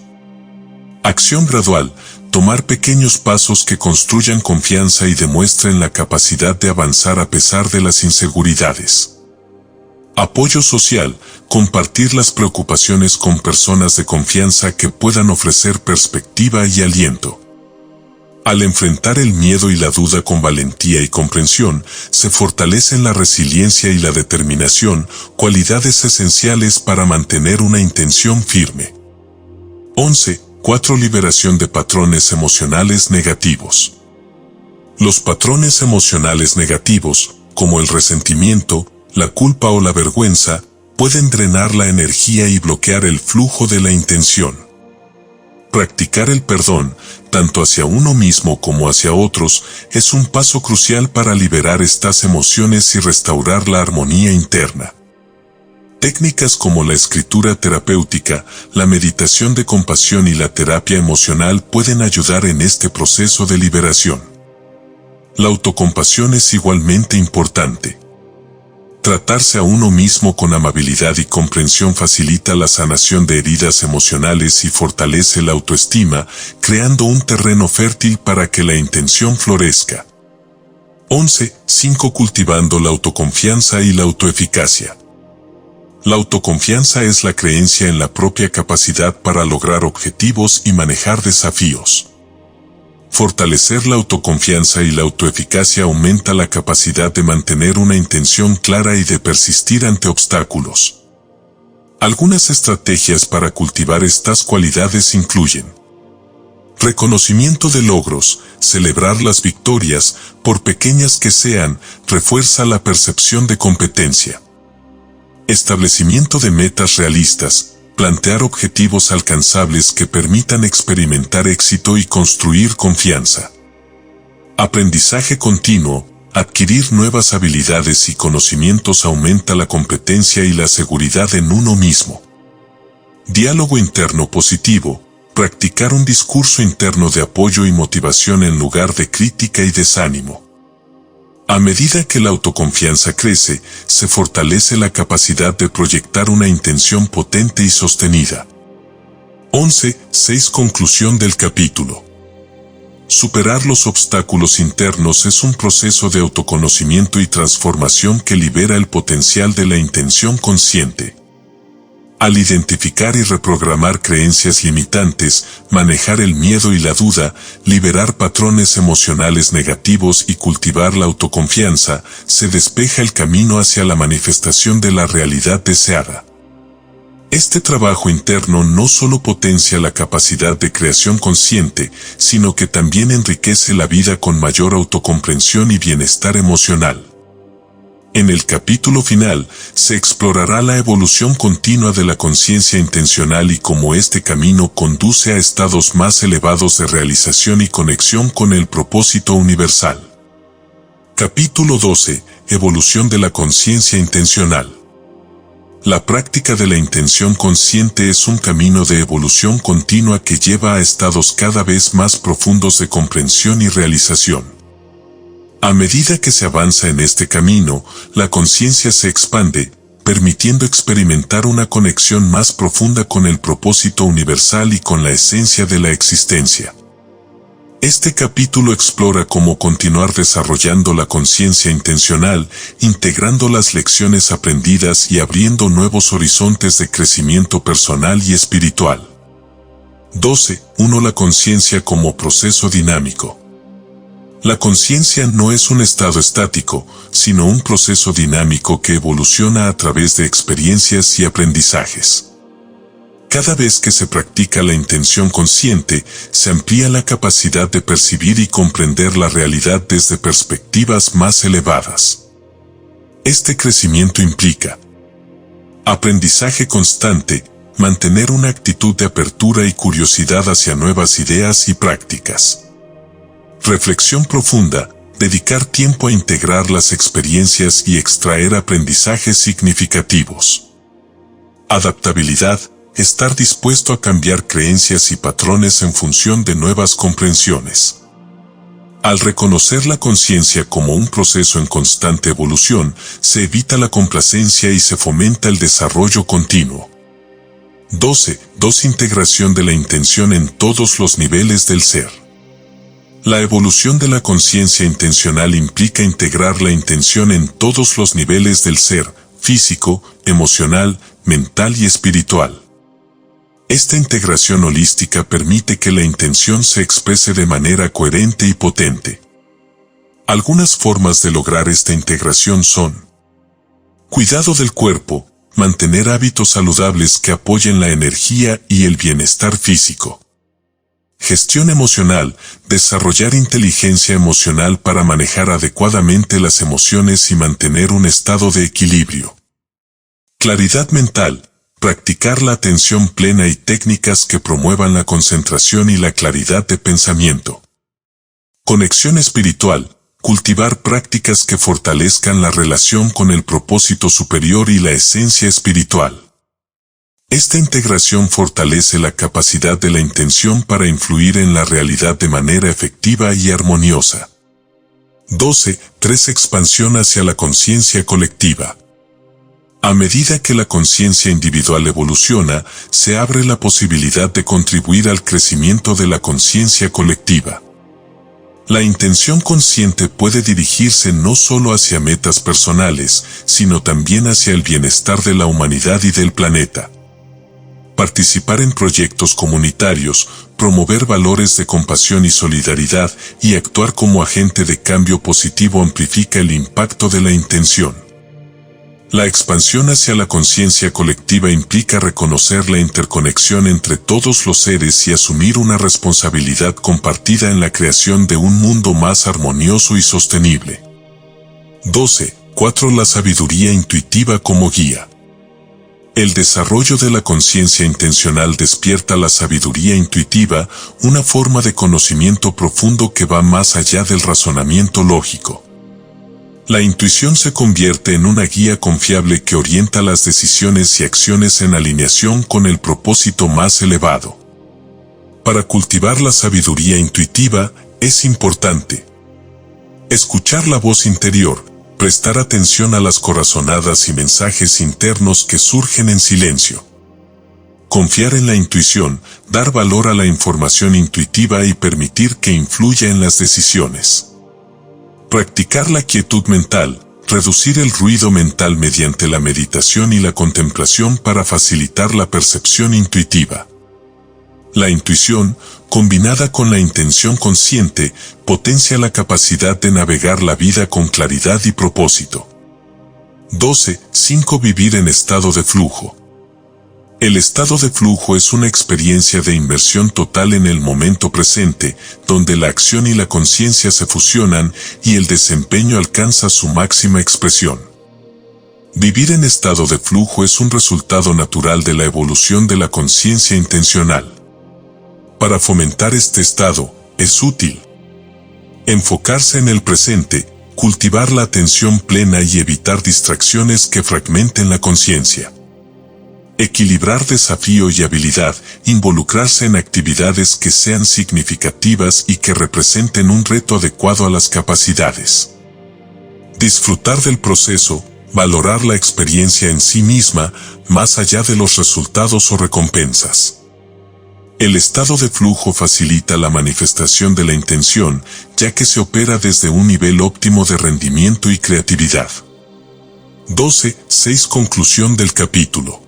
Acción gradual: tomar pequeños pasos que construyan confianza y demuestren la capacidad de avanzar a pesar de las inseguridades. Apoyo social: compartir las preocupaciones con personas de confianza que puedan ofrecer perspectiva y aliento. Al enfrentar el miedo y la duda con valentía y comprensión, se fortalecen la resiliencia y la determinación, cualidades esenciales para mantener una intención firme. 4. Liberación de patrones emocionales negativos. Los patrones emocionales negativos, como el resentimiento, la culpa o la vergüenza, pueden drenar la energía y bloquear el flujo de la intención. Practicar el perdón, tanto hacia uno mismo como hacia otros, es un paso crucial para liberar estas emociones y restaurar la armonía interna. Técnicas como la escritura terapéutica, la meditación de compasión y la terapia emocional pueden ayudar en este proceso de liberación. La autocompasión es igualmente importante. Tratarse a uno mismo con amabilidad y comprensión facilita la sanación de heridas emocionales y fortalece la autoestima, creando un terreno fértil para que la intención florezca. 5. Cultivando la autoconfianza y la autoeficacia. La autoconfianza es la creencia en la propia capacidad para lograr objetivos y manejar desafíos. Fortalecer la autoconfianza y la autoeficacia aumenta la capacidad de mantener una intención clara y de persistir ante obstáculos. Algunas estrategias para cultivar estas cualidades incluyen: reconocimiento de logros: celebrar las victorias, por pequeñas que sean, refuerza la percepción de competencia. Establecimiento de metas realistas: plantear objetivos alcanzables que permitan experimentar éxito y construir confianza. Aprendizaje continuo: adquirir nuevas habilidades y conocimientos aumenta la competencia y la seguridad en uno mismo. Diálogo interno positivo: practicar un discurso interno de apoyo y motivación en lugar de crítica y desánimo. A medida que la autoconfianza crece, se fortalece la capacidad de proyectar una intención potente y sostenida. 6. Conclusión del capítulo. Superar los obstáculos internos es un proceso de autoconocimiento y transformación que libera el potencial de la intención consciente. Al identificar y reprogramar creencias limitantes, manejar el miedo y la duda, liberar patrones emocionales negativos y cultivar la autoconfianza, se despeja el camino hacia la manifestación de la realidad deseada. Este trabajo interno no solo potencia la capacidad de creación consciente, sino que también enriquece la vida con mayor autocomprensión y bienestar emocional. En el capítulo final, se explorará la evolución continua de la conciencia intencional y cómo este camino conduce a estados más elevados de realización y conexión con el propósito universal. Capítulo 12. Evolución de la conciencia intencional. La práctica de la intención consciente es un camino de evolución continua que lleva a estados cada vez más profundos de comprensión y realización. A medida que se avanza en este camino, la conciencia se expande, permitiendo experimentar una conexión más profunda con el propósito universal y con la esencia de la existencia. Este capítulo explora cómo continuar desarrollando la conciencia intencional, integrando las lecciones aprendidas y abriendo nuevos horizontes de crecimiento personal y espiritual. 1. La conciencia como proceso dinámico. La conciencia no es un estado estático, sino un proceso dinámico que evoluciona a través de experiencias y aprendizajes. Cada vez que se practica la intención consciente, se amplía la capacidad de percibir y comprender la realidad desde perspectivas más elevadas. Este crecimiento implica aprendizaje constante, mantener una actitud de apertura y curiosidad hacia nuevas ideas y prácticas. Reflexión profunda, dedicar tiempo a integrar las experiencias y extraer aprendizajes significativos. Adaptabilidad, estar dispuesto a cambiar creencias y patrones en función de nuevas comprensiones. Al reconocer la conciencia como un proceso en constante evolución, se evita la complacencia y se fomenta el desarrollo continuo. 12. Integración de la intención en todos los niveles del ser. La evolución de la conciencia intencional implica integrar la intención en todos los niveles del ser, físico, emocional, mental y espiritual. Esta integración holística permite que la intención se exprese de manera coherente y potente. Algunas formas de lograr esta integración son: cuidado del cuerpo, mantener hábitos saludables que apoyen la energía y el bienestar físico. Gestión emocional, desarrollar inteligencia emocional para manejar adecuadamente las emociones y mantener un estado de equilibrio. Claridad mental, practicar la atención plena y técnicas que promuevan la concentración y la claridad de pensamiento. Conexión espiritual, cultivar prácticas que fortalezcan la relación con el propósito superior y la esencia espiritual. Esta integración fortalece la capacidad de la intención para influir en la realidad de manera efectiva y armoniosa. 12. Expansión hacia la conciencia colectiva. A medida que la conciencia individual evoluciona, se abre la posibilidad de contribuir al crecimiento de la conciencia colectiva. La intención consciente puede dirigirse no solo hacia metas personales, sino también hacia el bienestar de la humanidad y del planeta. Participar en proyectos comunitarios, promover valores de compasión y solidaridad y actuar como agente de cambio positivo amplifica el impacto de la intención. La expansión hacia la conciencia colectiva implica reconocer la interconexión entre todos los seres y asumir una responsabilidad compartida en la creación de un mundo más armonioso y sostenible. 12. La sabiduría intuitiva como guía. El desarrollo de la conciencia intencional despierta la sabiduría intuitiva, una forma de conocimiento profundo que va más allá del razonamiento lógico. La intuición se convierte en una guía confiable que orienta las decisiones y acciones en alineación con el propósito más elevado. Para cultivar la sabiduría intuitiva, es importante escuchar la voz interior, prestar atención a las corazonadas y mensajes internos que surgen en silencio. Confiar en la intuición, dar valor a la información intuitiva y permitir que influya en las decisiones. Practicar la quietud mental, reducir el ruido mental mediante la meditación y la contemplación para facilitar la percepción intuitiva. La intuición, combinada con la intención consciente, potencia la capacidad de navegar la vida con claridad y propósito. 12. Vivir en estado de flujo. El estado de flujo es una experiencia de inmersión total en el momento presente, donde la acción y la conciencia se fusionan y el desempeño alcanza su máxima expresión. Vivir en estado de flujo es un resultado natural de la evolución de la conciencia intencional. Para fomentar este estado, es útil enfocarse en el presente, cultivar la atención plena y evitar distracciones que fragmenten la conciencia. Equilibrar desafío y habilidad, involucrarse en actividades que sean significativas y que representen un reto adecuado a las capacidades. Disfrutar del proceso, valorar la experiencia en sí misma, más allá de los resultados o recompensas. El estado de flujo facilita la manifestación de la intención, ya que se opera desde un nivel óptimo de rendimiento y creatividad. 12. Conclusión del capítulo.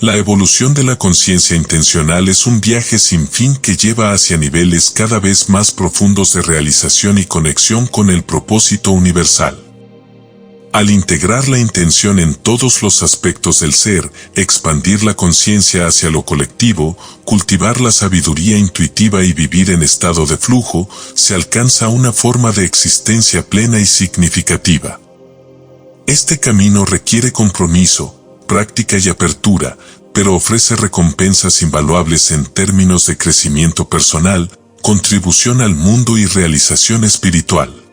La evolución de la conciencia intencional es un viaje sin fin que lleva hacia niveles cada vez más profundos de realización y conexión con el propósito universal. Al integrar la intención en todos los aspectos del ser, expandir la conciencia hacia lo colectivo, cultivar la sabiduría intuitiva y vivir en estado de flujo, se alcanza una forma de existencia plena y significativa. Este camino requiere compromiso, práctica y apertura, pero ofrece recompensas invaluables en términos de crecimiento personal, contribución al mundo y realización espiritual.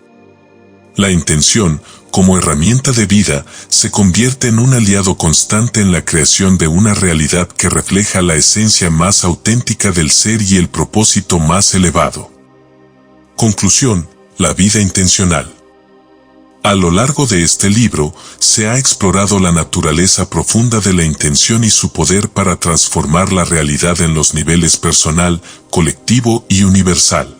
La intención, como herramienta de vida, se convierte en un aliado constante en la creación de una realidad que refleja la esencia más auténtica del ser y el propósito más elevado. Conclusión: la vida intencional. A lo largo de este libro, se ha explorado la naturaleza profunda de la intención y su poder para transformar la realidad en los niveles personal, colectivo y universal.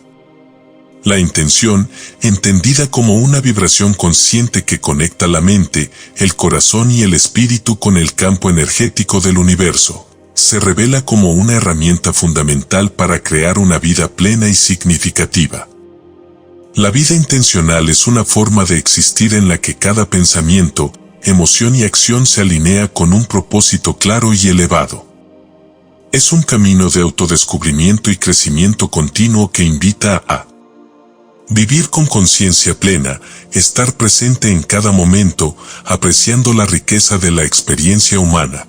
La intención, entendida como una vibración consciente que conecta la mente, el corazón y el espíritu con el campo energético del universo, se revela como una herramienta fundamental para crear una vida plena y significativa. La vida intencional es una forma de existir en la que cada pensamiento, emoción y acción se alinea con un propósito claro y elevado. Es un camino de autodescubrimiento y crecimiento continuo que invita a vivir con conciencia plena, estar presente en cada momento, apreciando la riqueza de la experiencia humana.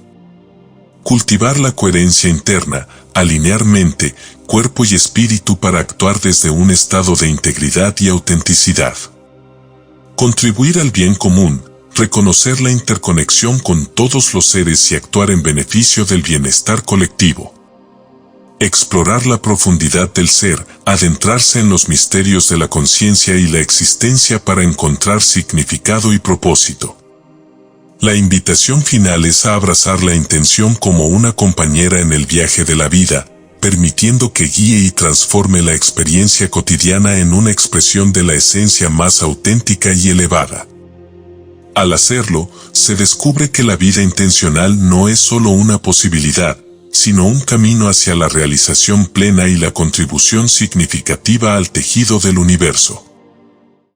Cultivar la coherencia interna, alinear mente, cuerpo y espíritu para actuar desde un estado de integridad y autenticidad. Contribuir al bien común, reconocer la interconexión con todos los seres y actuar en beneficio del bienestar colectivo. Explorar la profundidad del ser, adentrarse en los misterios de la conciencia y la existencia para encontrar significado y propósito. La invitación final es a abrazar la intención como una compañera en el viaje de la vida, permitiendo que guíe y transforme la experiencia cotidiana en una expresión de la esencia más auténtica y elevada. Al hacerlo, se descubre que la vida intencional no es solo una posibilidad, sino un camino hacia la realización plena y la contribución significativa al tejido del universo.